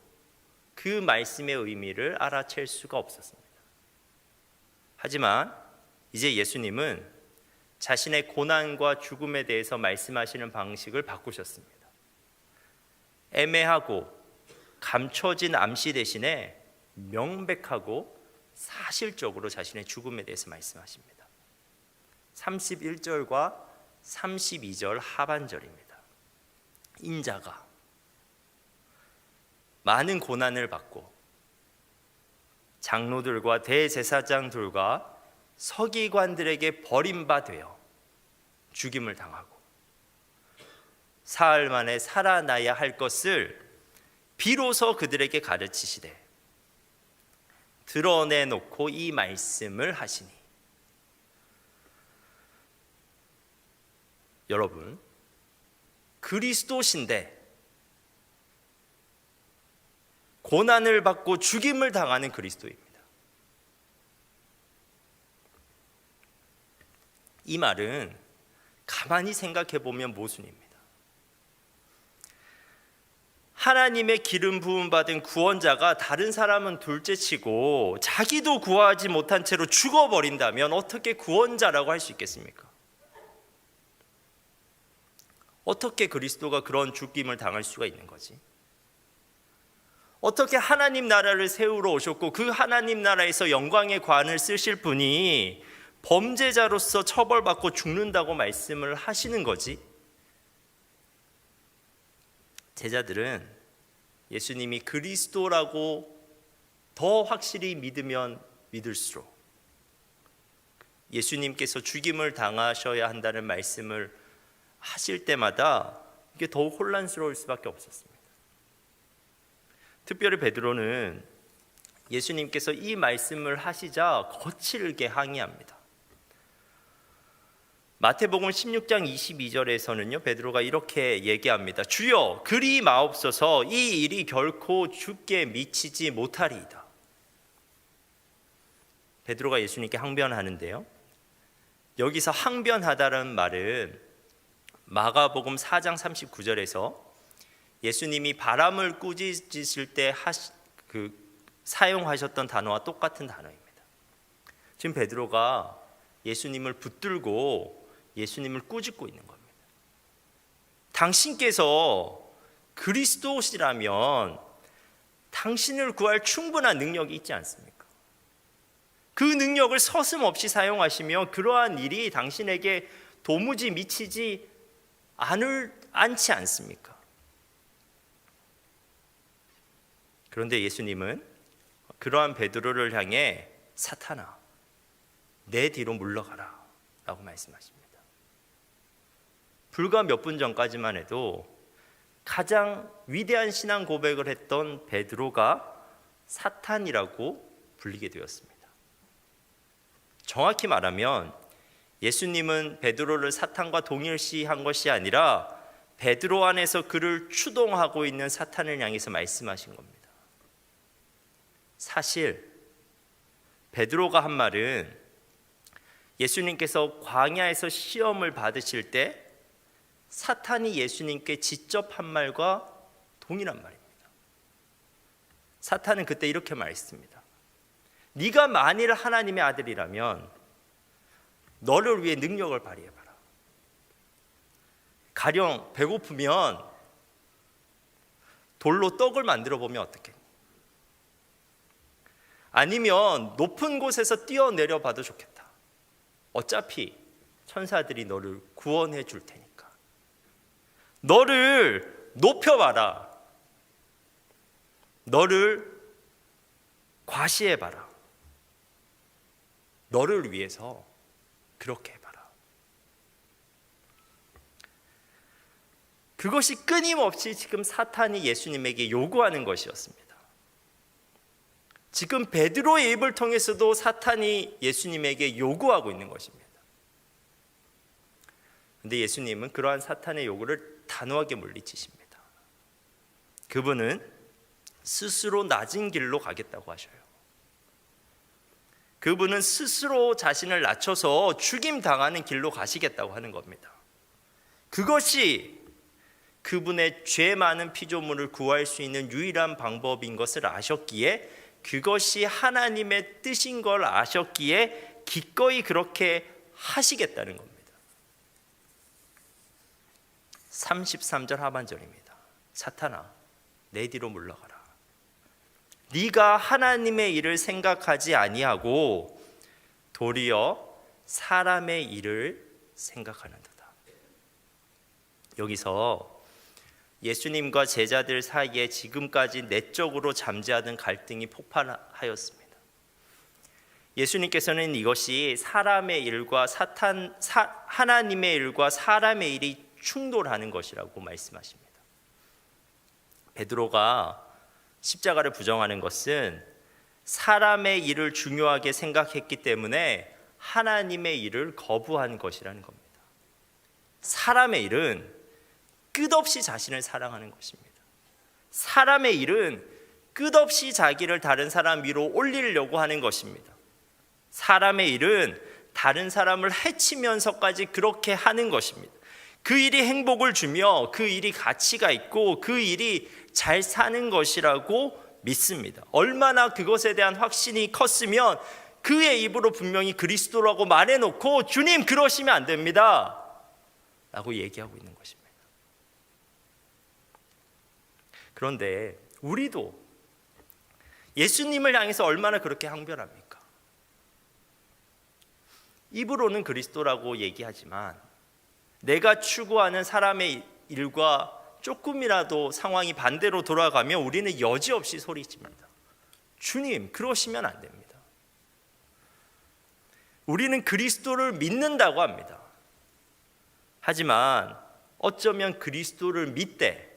그 말씀의 의미를 알아챌 수가 없었습니다. 하지만 이제 예수님은 자신의 고난과 죽음에 대해서 말씀하시는 방식을 바꾸셨습니다. 애매하고 감춰진 암시 대신에 명백하고 사실적으로 자신의 죽음에 대해서 말씀하십니다. 31절과 32절 하반절입니다. 인자가 많은 고난을 받고 장로들과 대제사장들과 서기관들에게 버림받되어 죽임을 당하고 사흘 만에 살아나야 할 것을 비로소 그들에게 가르치시되 드러내놓고 이 말씀을 하시니, 여러분, 그리스도신데 고난을 받고 죽임을 당하는 그리스도입니다. 이 말은 가만히 생각해 보면 모순입니다. 하나님의 기름 부음 받은 구원자가 다른 사람은 둘째치고 자기도 구하지 못한 채로 죽어버린다면 어떻게 구원자라고 할 수 있겠습니까? 어떻게 그리스도가 그런 죽임을 당할 수가 있는 거지? 어떻게 하나님 나라를 세우러 오셨고 그 하나님 나라에서 영광의 관을 쓰실 분이 범죄자로서 처벌받고 죽는다고 말씀을 하시는 거지? 제자들은 예수님이 그리스도라고 더 확실히 믿으면 믿을수록 예수님께서 죽임을 당하셔야 한다는 말씀을 하실 때마다 이게 더욱 혼란스러울 수밖에 없었습니다. 특별히 베드로는 예수님께서 이 말씀을 하시자 거칠게 항의합니다. 마태복음 16장 22절에서는요, 베드로가 이렇게 얘기합니다. 주여, 그리 마옵소서. 이 일이 결코 주께 미치지 못하리이다. 베드로가 예수님께 항변하는데요, 여기서 항변하다라는 말은 마가복음 4장 39절에서 예수님이 바람을 꾸짖으실 때 사용하셨던 단어와 똑같은 단어입니다. 지금 베드로가 예수님을 붙들고 예수님을 꾸짖고 있는 겁니다. 당신께서 그리스도시라면 당신을 구할 충분한 능력이 있지 않습니까? 그 능력을 서슴없이 사용하시며 그러한 일이 당신에게 도무지 미치지 않지 않습니까? 그런데 예수님은 그러한 베드로를 향해 사탄아, 내 뒤로 물러가라 라고 말씀하십니다. 불과 몇 분 전까지만 해도 가장 위대한 신앙 고백을 했던 베드로가 사탄이라고 불리게 되었습니다. 정확히 말하면 예수님은 베드로를 사탄과 동일시한 것이 아니라 베드로 안에서 그를 추동하고 있는 사탄을 향해서 말씀하신 겁니다. 사실 베드로가 한 말은 예수님께서 광야에서 시험을 받으실 때 사탄이 예수님께 직접 한 말과 동일한 말입니다. 사탄은 그때 이렇게 말했습니다. 네가 만일 하나님의 아들이라면 너를 위해 능력을 발휘해봐라. 가령 배고프면 돌로 떡을 만들어 보면 어떻겠니? 아니면 높은 곳에서 뛰어내려 봐도 좋겠다. 어차피 천사들이 너를 구원해 줄 테니까. 너를 높여봐라. 너를 과시해봐라. 너를 위해서 그렇게 해봐라. 그것이 끊임없이 지금 사탄이 예수님에게 요구하는 것이었습니다. 지금 베드로의 입을 통해서도 사탄이 예수님에게 요구하고 있는 것입니다. 그런데 예수님은 그러한 사탄의 요구를 단호하게 물리치십니다. 그분은 스스로 낮은 길로 가겠다고 하셔요. 그분은 스스로 자신을 낮춰서 죽임 당하는 길로 가시겠다고 하는 겁니다. 그것이 그분의 죄 많은 피조물을 구할 수 있는 유일한 방법인 것을 아셨기에, 그것이 하나님의 뜻인 걸 아셨기에 기꺼이 그렇게 하시겠다는 겁니다. 33절 하반절입니다. 사탄아, 내 뒤로 물러가라. 네가 하나님의 일을 생각하지 아니하고 도리어 사람의 일을 생각하는도다. 여기서 예수님과 제자들 사이에 지금까지 내적으로 잠재하던 갈등이 폭발하였습니다. 예수님께서는 이것이 사람의 일과 하나님의 일과 사람의 일이 충돌하는 것이라고 말씀하십니다. 베드로가 십자가를 부정하는 것은 사람의 일을 중요하게 생각했기 때문에 하나님의 일을 거부한 것이라는 겁니다. 사람의 일은 끝없이 자신을 사랑하는 것입니다. 사람의 일은 끝없이 자기를 다른 사람 위로 올리려고 하는 것입니다. 사람의 일은 다른 사람을 해치면서까지 그렇게 하는 것입니다. 그 일이 행복을 주며 그 일이 가치가 있고 그 일이 잘 사는 것이라고 믿습니다. 얼마나 그것에 대한 확신이 컸으면 그의 입으로 분명히 그리스도라고 말해놓고 주님 그러시면 안 됩니다 라고 얘기하고 있는 것입니다. 그런데 우리도 예수님을 향해서 얼마나 그렇게 항변합니까? 입으로는 그리스도라고 얘기하지만 내가 추구하는 사람의 일과 조금이라도 상황이 반대로 돌아가면 우리는 여지없이 소리칩니다. 주님, 그러시면 안 됩니다. 우리는 그리스도를 믿는다고 합니다. 하지만 어쩌면 그리스도를 믿되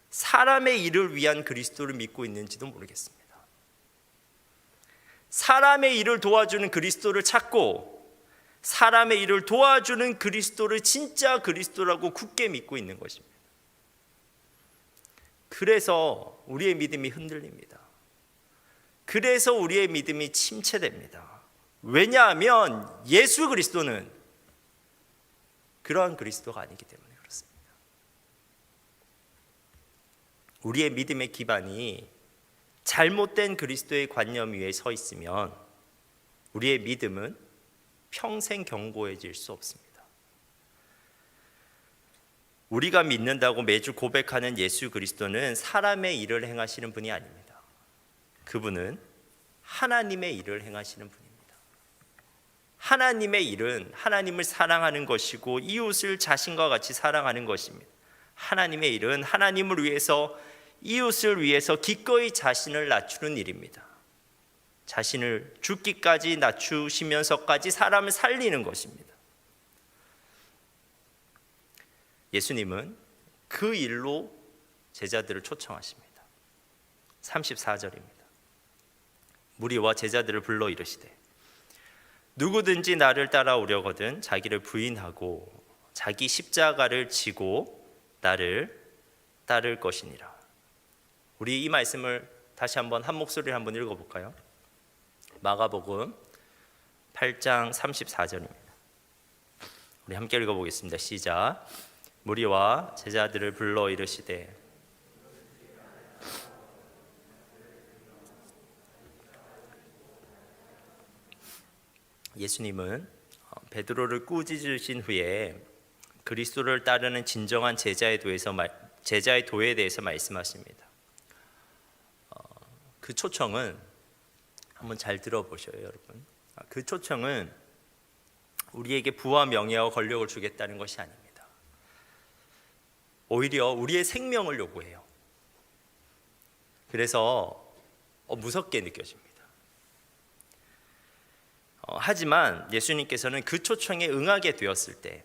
사람의 일을 위한 그리스도를 믿고 있는지도 모르겠습니다. 사람의 일을 도와주는 그리스도를 찾고 사람의 일을 도와주는 그리스도를 진짜 그리스도라고 굳게 믿고 있는 것입니다. 그래서 우리의 믿음이 흔들립니다. 그래서 우리의 믿음이 침체됩니다. 왜냐하면 예수 그리스도는 그러한 그리스도가 아니기 때문에 그렇습니다. 우리의 믿음의 기반이 잘못된 그리스도의 관념 위에 서 있으면 우리의 믿음은 평생 견고해질 수 없습니다. 우리가 믿는다고 매주 고백하는 예수 그리스도는 사람의 일을 행하시는 분이 아닙니다. 그분은 하나님의 일을 행하시는 분입니다. 하나님의 일은 하나님을 사랑하는 것이고 이웃을 자신과 같이 사랑하는 것입니다. 하나님의 일은 하나님을 위해서 이웃을 위해서 기꺼이 자신을 낮추는 일입니다. 자신을 죽기까지 낮추시면서까지 사람을 살리는 것입니다. 예수님은 그 일로 제자들을 초청하십니다. 34절입니다. 무리와 제자들을 불러 이르시되 누구든지 나를 따라오려거든 자기를 부인하고 자기 십자가를 지고 나를 따를 것이니라. 우리 이 말씀을 다시 한번 한 목소리로 한번 읽어볼까요? 마가복음 8장 34절입니다. 우리 함께 읽어보겠습니다. 시작. 무리와 제자들을 불러 이르시되 예수님은 베드로를 꾸짖으신 후에 그리스도를 따르는 진정한 제자의 도에 대해서 말씀하십니다. 그 초청은 한번 잘 들어보셔요, 여러분. 그 초청은 우리에게 부와 명예와 권력을 주겠다는 것이 아닙니다. 오히려 우리의 생명을 요구해요. 그래서 무섭게 느껴집니다. 하지만 예수님께서는 그 초청에 응하게 되었을 때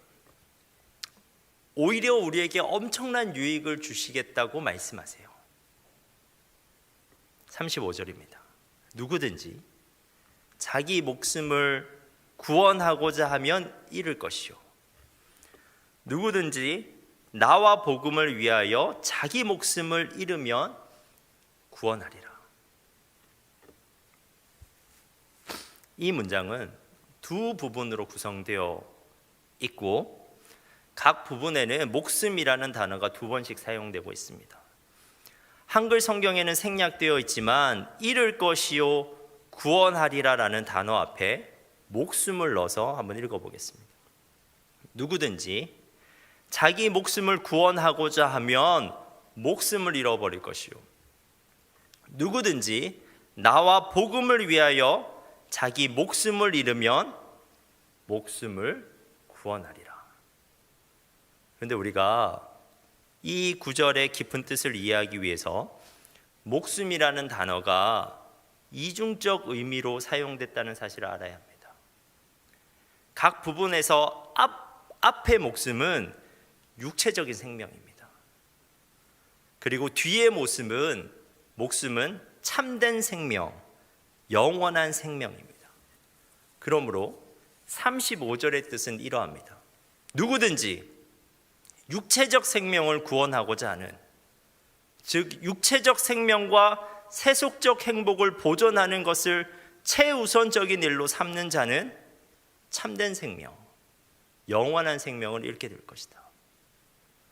오히려 우리에게 엄청난 유익을 주시겠다고 말씀하세요. 35절입니다. 누구든지 자기 목숨을 구원하고자 하면 잃을 것이요 누구든지 나와 복음을 위하여 자기 목숨을 잃으면 구원하리라. 이 문장은 두 부분으로 구성되어 있고 각 부분에는 목숨이라는 단어가 두 번씩 사용되고 있습니다. 한글 성경에는 생략되어 있지만 잃을 것이요 구원하리라라는 단어 앞에 목숨을 넣어서 한번 읽어보겠습니다. 누구든지 자기 목숨을 구원하고자 하면 목숨을 잃어버릴 것이요 누구든지 나와 복음을 위하여 자기 목숨을 잃으면 목숨을 구원하리라. 그런데 우리가 이 구절의 깊은 뜻을 이해하기 위해서 목숨이라는 단어가 이중적 의미로 사용됐다는 사실을 알아야 합니다. 각 부분에서 앞의 목숨은 육체적인 생명입니다. 그리고 뒤의 목숨은 참된 생명, 영원한 생명입니다. 그러므로 35절의 뜻은 이러합니다. 누구든지 육체적 생명을 구원하고자 하는, 즉 육체적 생명과 세속적 행복을 보존하는 것을 최우선적인 일로 삼는 자는 참된 생명, 영원한 생명을 잃게 될 것이다.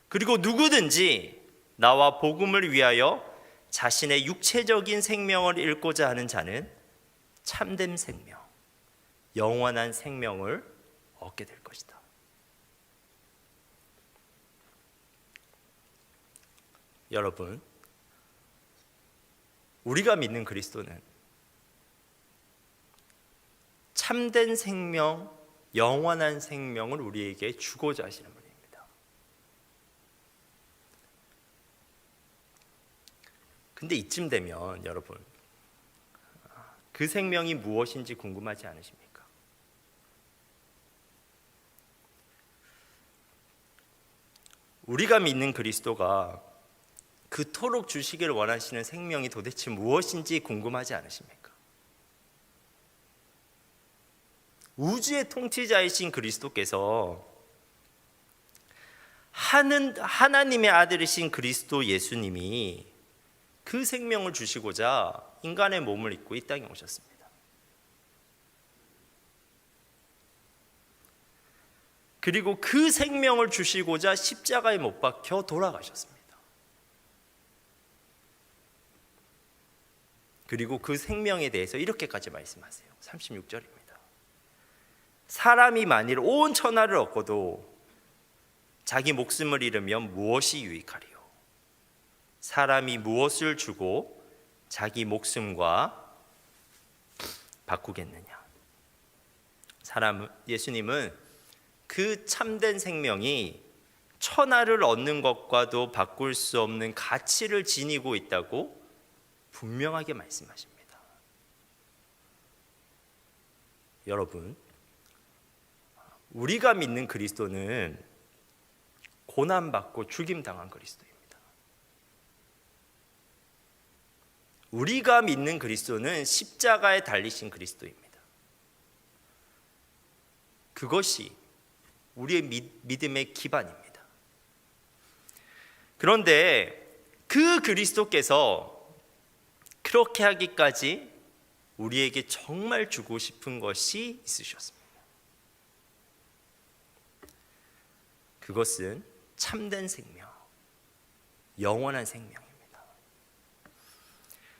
그리고 누구든지 나와 복음을 위하여 자신의 육체적인 생명을 잃고자 하는 자는 참된 생명, 영원한 생명을 얻게 될 것이다. 여러분, 우리가 믿는 그리스도는 참된 생명, 영원한 생명을 우리에게 주고자 하시는 분입니다. 근데 이쯤 되면 여러분, 그 생명이 무엇인지 궁금하지 않으십니까? 우리가 믿는 그리스도가 그토록 주시기를 원하시는 생명이 도대체 무엇인지 궁금하지 않으십니까? 우주의 통치자이신 그리스도께서 하나님의 아들이신 그리스도 예수님이 그 생명을 주시고자 인간의 몸을 입고 이 땅에 오셨습니다. 그리고 그 생명을 주시고자 십자가에 못 박혀 돌아가셨습니다. 그리고 그 생명에 대해서 이렇게까지 말씀하세요. 36절입니다. 사람이 만일 온 천하를 얻고도 자기 목숨을 잃으면 무엇이 유익하리요? 사람이 무엇을 주고 자기 목숨과 바꾸겠느냐? 예수님은 그 참된 생명이 천하를 얻는 것과도 바꿀 수 없는 가치를 지니고 있다고 분명하게 말씀하십니다. 여러분, 우리가 믿는 그리스도는 고난받고 죽임당한 그리스도입니다. 우리가 믿는 그리스도는 십자가에 달리신 그리스도입니다. 그것이 우리의 믿음의 기반입니다. 그런데 그 그리스도께서 그렇게 하기까지 우리에게 정말 주고 싶은 것이 있으셨습니다. 그것은 참된 생명, 영원한 생명입니다.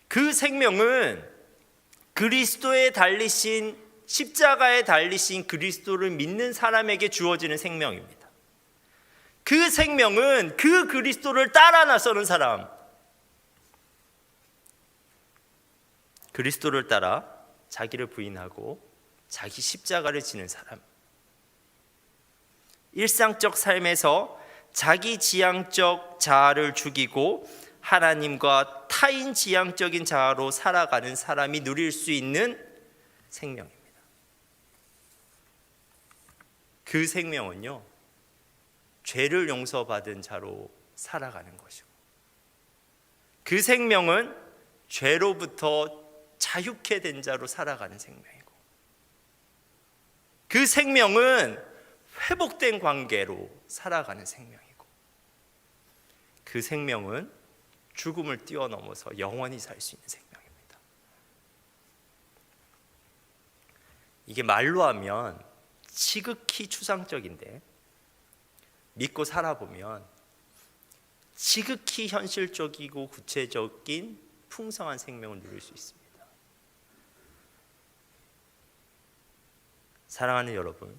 그 생명은 그리스도에 달리신, 십자가에 달리신 그리스도를 믿는 사람에게 주어지는 생명입니다. 그 생명은 그 그리스도를 따라 나서는 사람, 그리스도를 따라 자기를 부인하고 자기 십자가를 지는 사람, 일상적 삶에서 자기 지향적 자아를 죽이고 하나님과 타인 지향적인 자아로 살아가는 사람이 누릴 수 있는 생명입니다. 그 생명은요, 죄를 용서받은 자로 살아가는 것이고, 그 생명은 죄로부터 자유케 된 자로 살아가는 생명이고, 그 생명은 회복된 관계로 살아가는 생명이고, 그 생명은 죽음을 뛰어넘어서 영원히 살 수 있는 생명입니다. 이게 말로 하면 지극히 추상적인데 믿고 살아보면 지극히 현실적이고 구체적인 풍성한 생명을 누릴 수 있습니다. 사랑하는 여러분,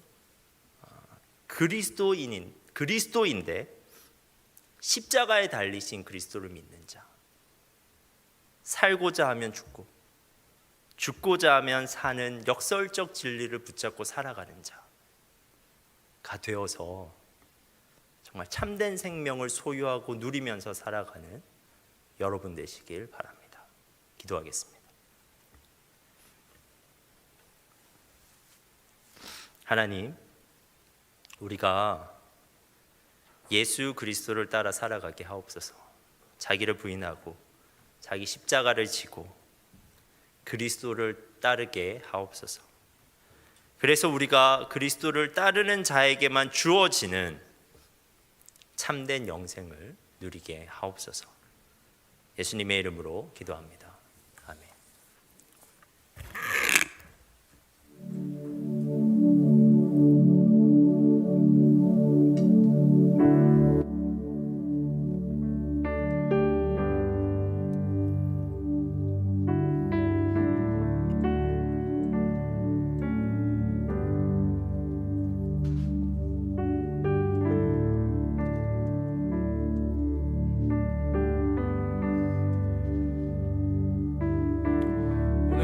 그리스도인데 십자가에 달리신 그리스도를 믿는 자, 살고자 하면 죽고 죽고자 하면 사는 역설적 진리를 붙잡고 살아가는 자가 되어서 정말 참된 생명을 소유하고 누리면서 살아가는 여러분 되시길 바랍니다. 기도하겠습니다. 하나님, 우리가 예수 그리스도를 따라 살아가게 하옵소서. 자기를 부인하고 자기 십자가를 지고 그리스도를 따르게 하옵소서. 그래서 우리가 그리스도를 따르는 자에게만 주어지는 참된 영생을 누리게 하옵소서. 예수님의 이름으로 기도합니다. 아멘.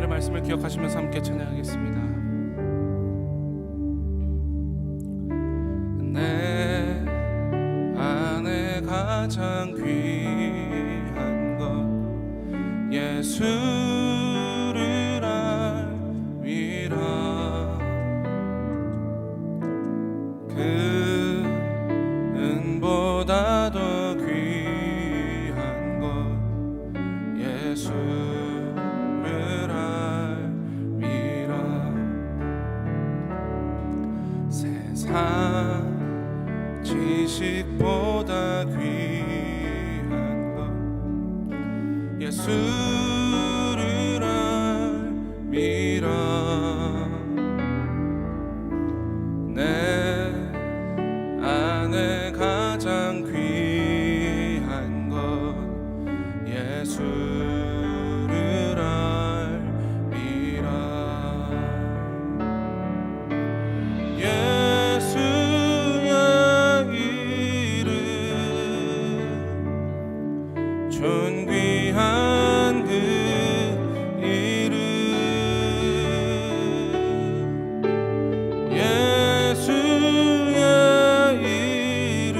말씀을 기억하시면서 함께 찬양하겠습니다. 내 안에 가장 귀한 것 예수를 세상 지식보다 귀한 것 예수를 알미라. 내 안에 가장 귀한 것 예수를 알미라. 예수의 이름 존귀한 그 이름 예수의 이름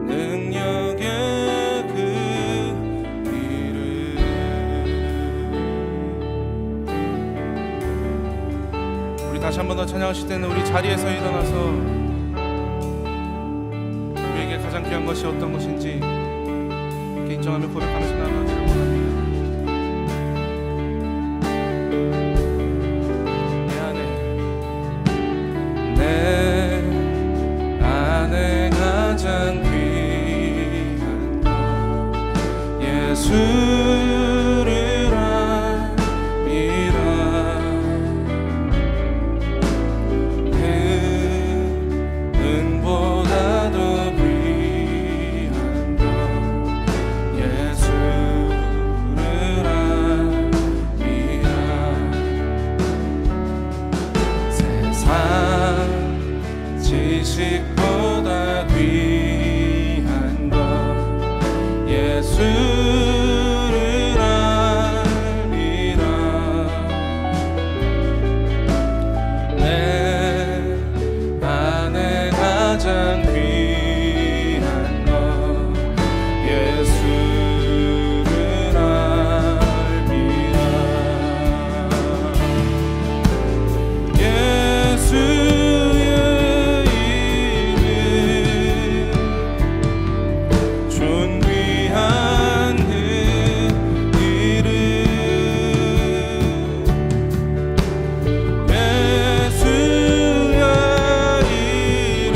능력의 그 이름. 우리 다시 한 번 더 찬양하실 때는 우리 자리에서 일어나서 우리에게 가장 귀한 것이 어떤 것인지 이렇게 인정하며 고백하면서 나아가기를 원합니다. 내 안에 가장 귀한 것 예수를 알미라. 그 은보다도 귀한 것 예수를 알미라. 세상 지식보다 귀한 것 예수를 알미라. 내 안에 가장 귀한 것 예수를 알미라. 예수의 이름 존귀한 그 이름 예수의 이름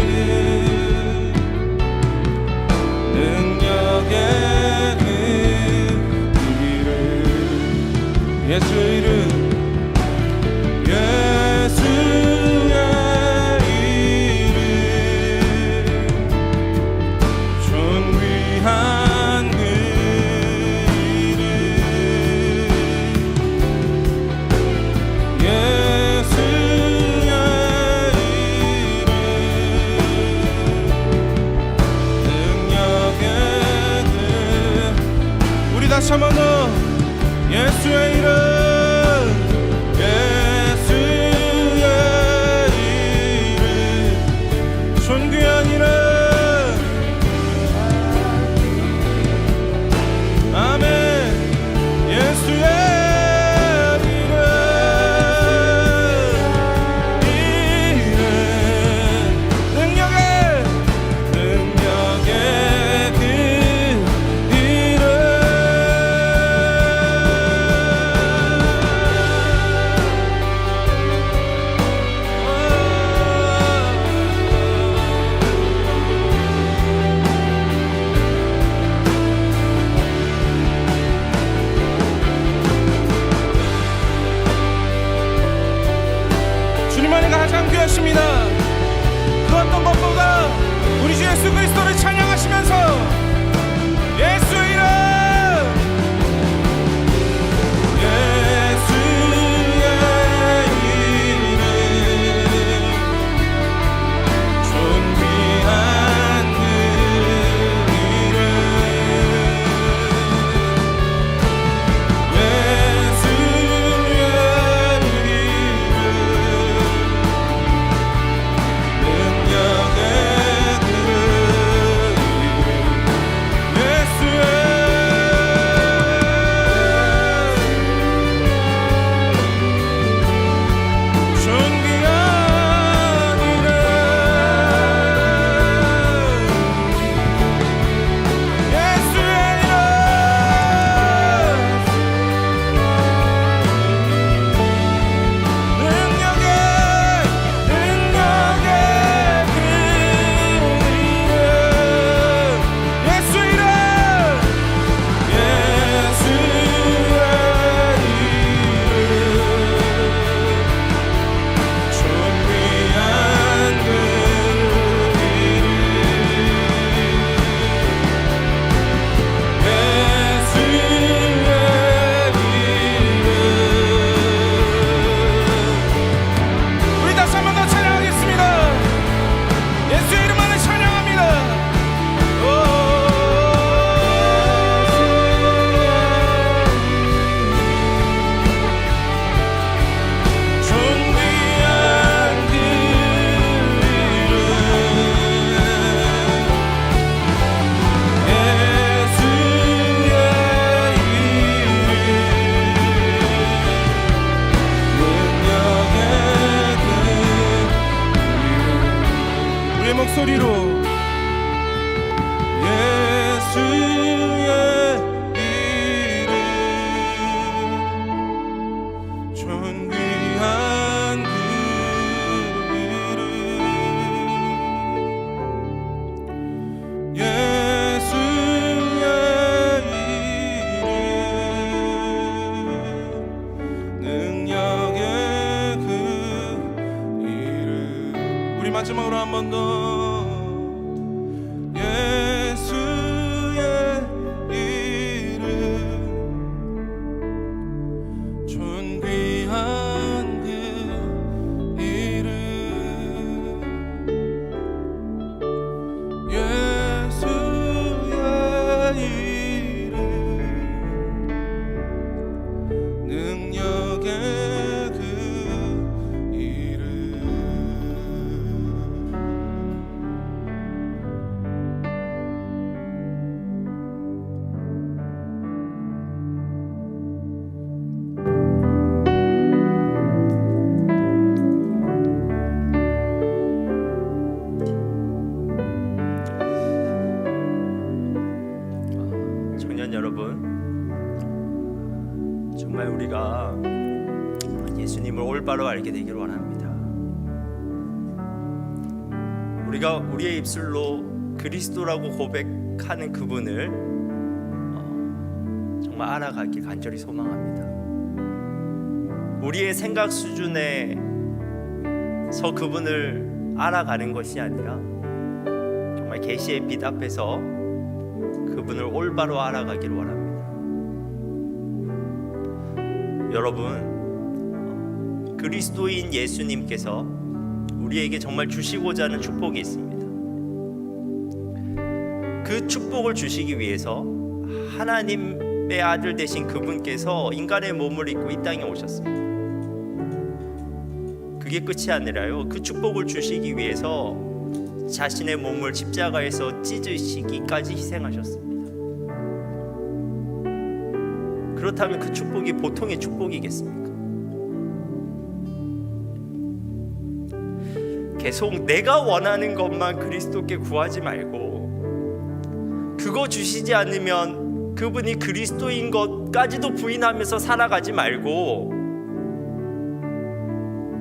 능력의 그 이름 예수의 이름 예수의 이름 존귀한 그 이름 예수의 이름 능력의 그 우리 다시 한 번 더 예수의 이름 예수의 이름 존귀한 이름 아멘. 예수의 이름 능력의 그 이름 주님 안에 가장 귀하십니다. 그 어떤 것보다 우리 주 예수 그리스도를 찬양하시면서 예수의 이름 예수의 이름 존귀한 그 이름 예수의 이름 능력의 그 이름 목소리로 예수의 이름 존귀한 그 이름 예수의 이름 능력의 그 이름 우리 마지막으로 한 번 더 예수의 이름 존귀한 그 이름 예수의 이름 능력의 그 이름 청년 여러분, 정말 우리가 예수님을 올바로 알게 되기를 원합니다. 우리가 우리의 입술로 그리스도라고 고백하는 그분을 정말 알아가길 간절히 소망합니다. 우리의 생각 수준에서 그분을 알아가는 것이 아니라 정말 계시의 빛 앞에서 그분을 올바로 알아가기를 원합니다. 여러분, 그리스도인 예수님께서 우리에게 정말 주시고자 하는 축복이 있습니다. 그 축복을 주시기 위해서 하나님의 아들 되신 그분께서 인간의 몸을 입고 이 땅에 오셨습니다. 그게 끝이 아니라요, 그 축복을 주시기 위해서 자신의 몸을 십자가에서 찢으시기까지 희생하셨습니다. 그렇다면 그 축복이 보통의 축복이겠습니까? 계속 내가 원하는 것만 그리스도께 구하지 말고, 그거 주시지 않으면 그분이 그리스도인 것까지도 부인하면서 살아가지 말고,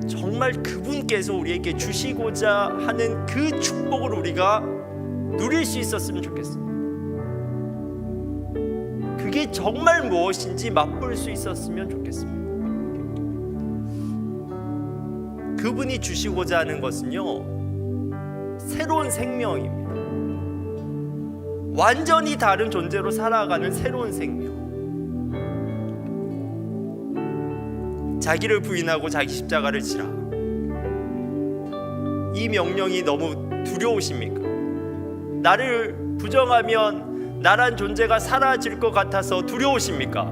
정말 그분께서 우리에게 주시고자 하는 그 축복을 우리가 누릴 수 있었으면 좋겠습니다. 그게 정말 무엇인지 맛볼 수 있었으면 좋겠습니다. 그분이 주시고자 하는 것은요, 새로운 생명입니다. 완전히 다른 존재로 살아가는 새로운 생명. 자기를 부인하고 자기 십자가를 지라. 이 명령이 너무 두려우십니까? 나를 부정하면 나란 존재가 사라질 것 같아서 두려우십니까?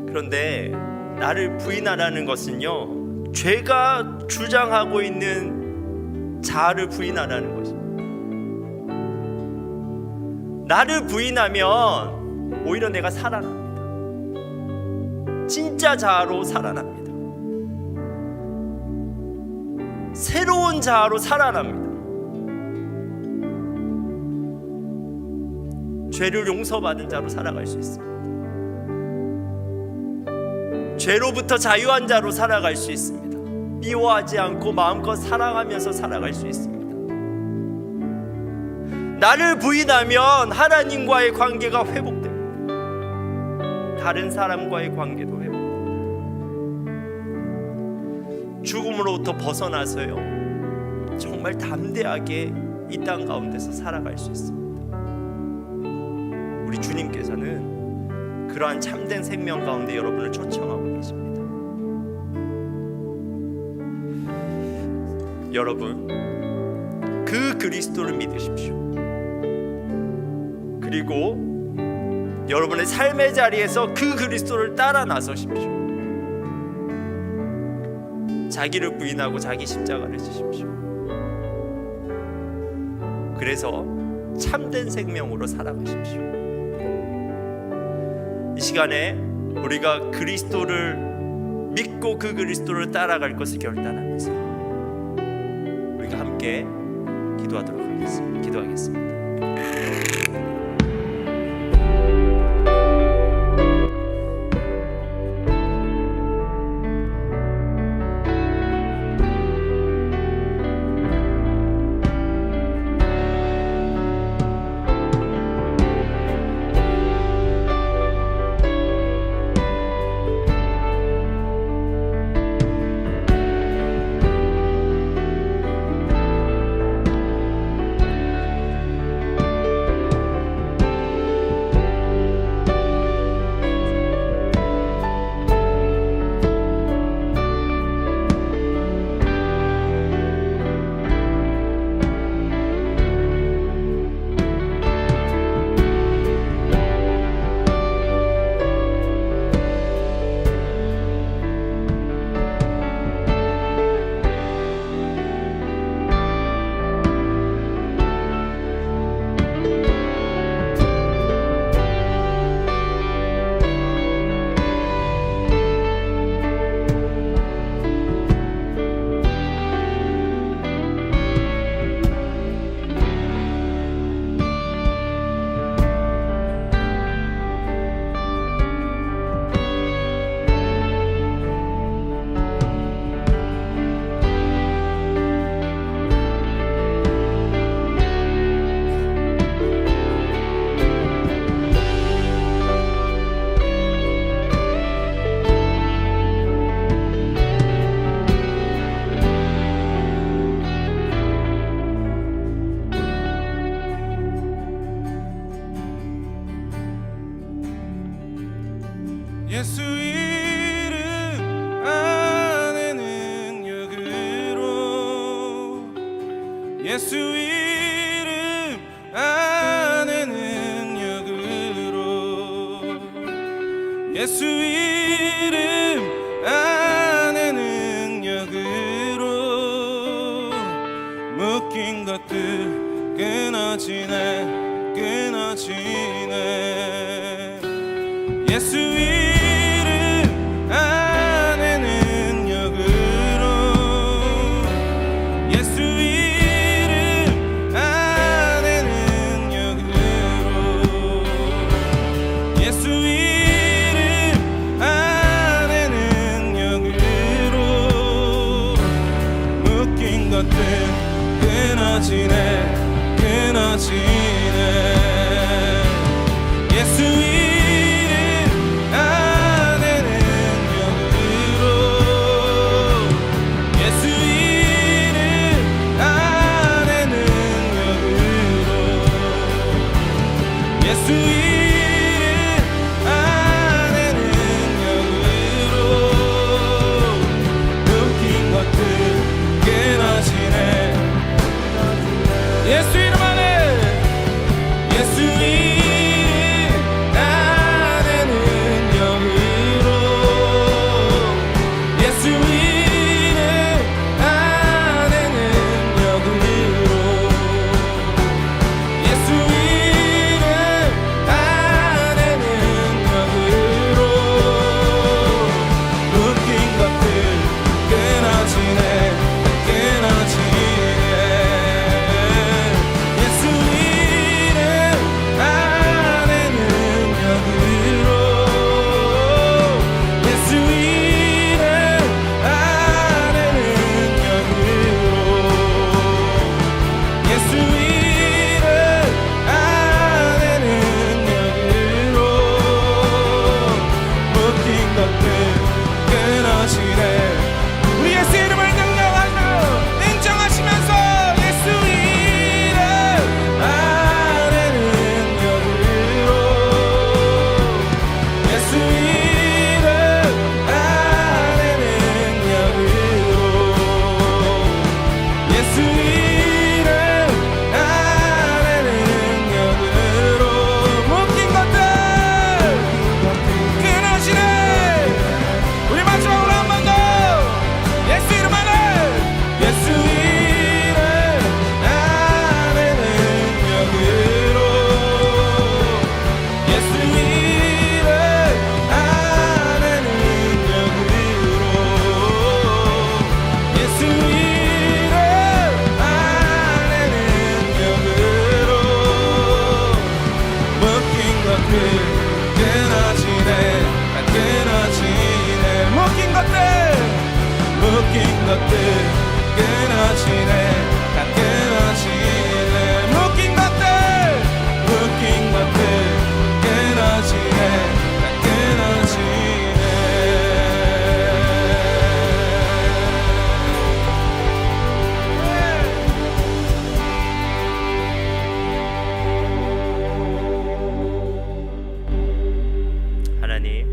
그런데 나를 부인하라는 것은요, 죄가 주장하고 있는 자아를 부인하라는 것입니다. 나를 부인하면 오히려 내가 살아납니다. 진짜 자아로 살아납니다. 새로운 자아로 살아납니다. 죄를 용서받은 자로 살아갈 수 있습니다. 죄로부터 자유한 자로 살아갈 수 있습니다. 미워하지 않고 마음껏 사랑하면서 살아갈 수 있습니다. 나를 부인하면 하나님과의 관계가 회복됩니다. 다른 사람과의 관계도 회복됩니다. 죽음으로부터 벗어나서요, 정말 담대하게 이 땅 가운데서 살아갈 수 있습니다. 우리 주님께서는 그러한 참된 생명 가운데 여러분을 초청하고 계십니다. 여러분, 그 그리스도를 믿으십시오. 그리고 여러분의 삶의 자리에서 그 그리스도를 따라 나서십시오. 자기를 부인하고 자기 십자가를 지십시오. 그래서 참된 생명으로 살아가십시오. 이 시간에 우리가 그리스도를 믿고 그 그리스도를 따라갈 것을 결단하면서 우리가 함께 기도하도록 하겠습니다. 기도하겠습니다. 예수 이름 안에 능력으로 예수 이름 안에 능력으로 예수 이름 안에 능력으로 묶인 것들 끊어지네 끊어지네 예수 이름 안에 능력으로 예수 이름 안에 능력으로 예수 이름 안에 능력으로 묶인 것들 끊어지네 끊어지네 예수 이름 끊어지네 다 끊어지네 묶인 것들 끊어지네 다 끊어지네 묶인 것들 끊어지네 다 끊어지네 하나님,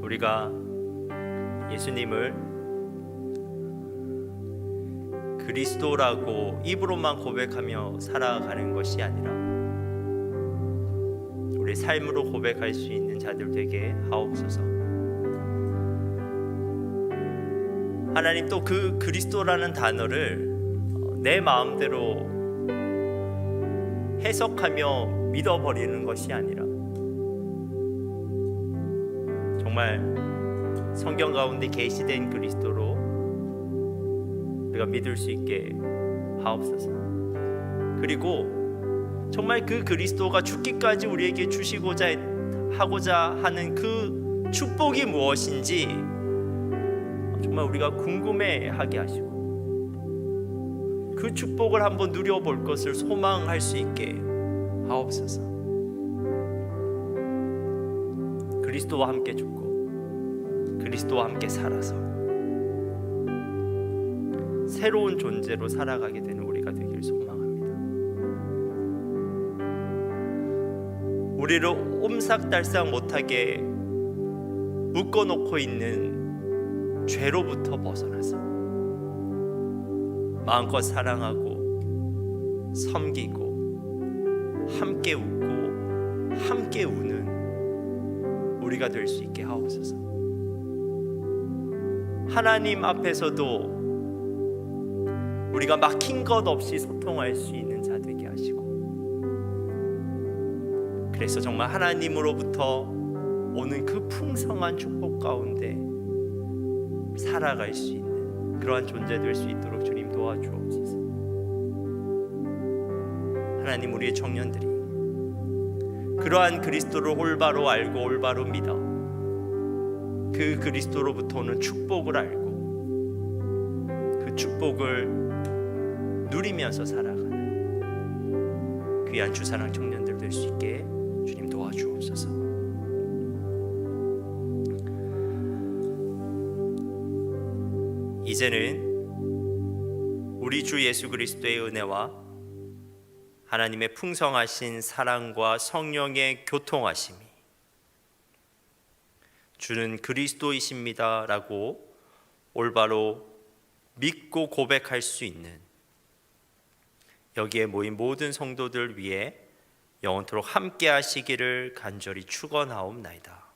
우리가 예수님을 그리스도라고 입으로만 고백하며 살아가는 것이 아니라 우리 삶으로 고백할 수 있는 자들 되게 하옵소서. 하나님, 또 그 그리스도라는 단어를 내 마음대로 해석하며 믿어버리는 것이 아니라 정말 성경 가운데 계시된 그리스도로 우리가 믿을 수 있게 하옵소서. 그리고 정말 그 그리스도가 죽기까지 우리에게 주시고자 하고자 하는 그 축복이 무엇인지 정말 우리가 궁금해하게 하시고 그 축복을 한번 누려볼 것을 소망할 수 있게 하옵소서. 그리스도와 함께 죽고 그리스도와 함께 살아서 새로운 존재로 살아가게 되는 우리가 되길 소망합니다. 우리를 옴삭달싹 못하게 묶어놓고 있는 죄로부터 벗어나서 마음껏 사랑하고 섬기고 함께 웃고 함께 우는 우리가 될 수 있게 하옵소서. 하나님 앞에서도 우리가 막힌 것 없이 소통할 수 있는 자 되게 하시고, 그래서 정말 하나님으로부터 오는 그 풍성한 축복 가운데 살아갈 수 있는 그러한 존재 될 수 있도록 주님 도와주옵소서. 하나님, 우리의 청년들이 그러한 그리스도를 올바로 알고 올바로 믿어 그 그리스도로부터 오는 축복을 알고 그 축복을 누리면서 살아가는 귀한 주사랑 청년들 될 수 있게 주님 도와주옵소서. 이제는 우리 주 예수 그리스도의 은혜와 하나님의 풍성하신 사랑과 성령의 교통하심이 주는 그리스도이십니다 라고 올바로 믿고 고백할 수 있는 여기에 모인 모든 성도들 위해 영원토록 함께 하시기를 간절히 축원하옵나이다.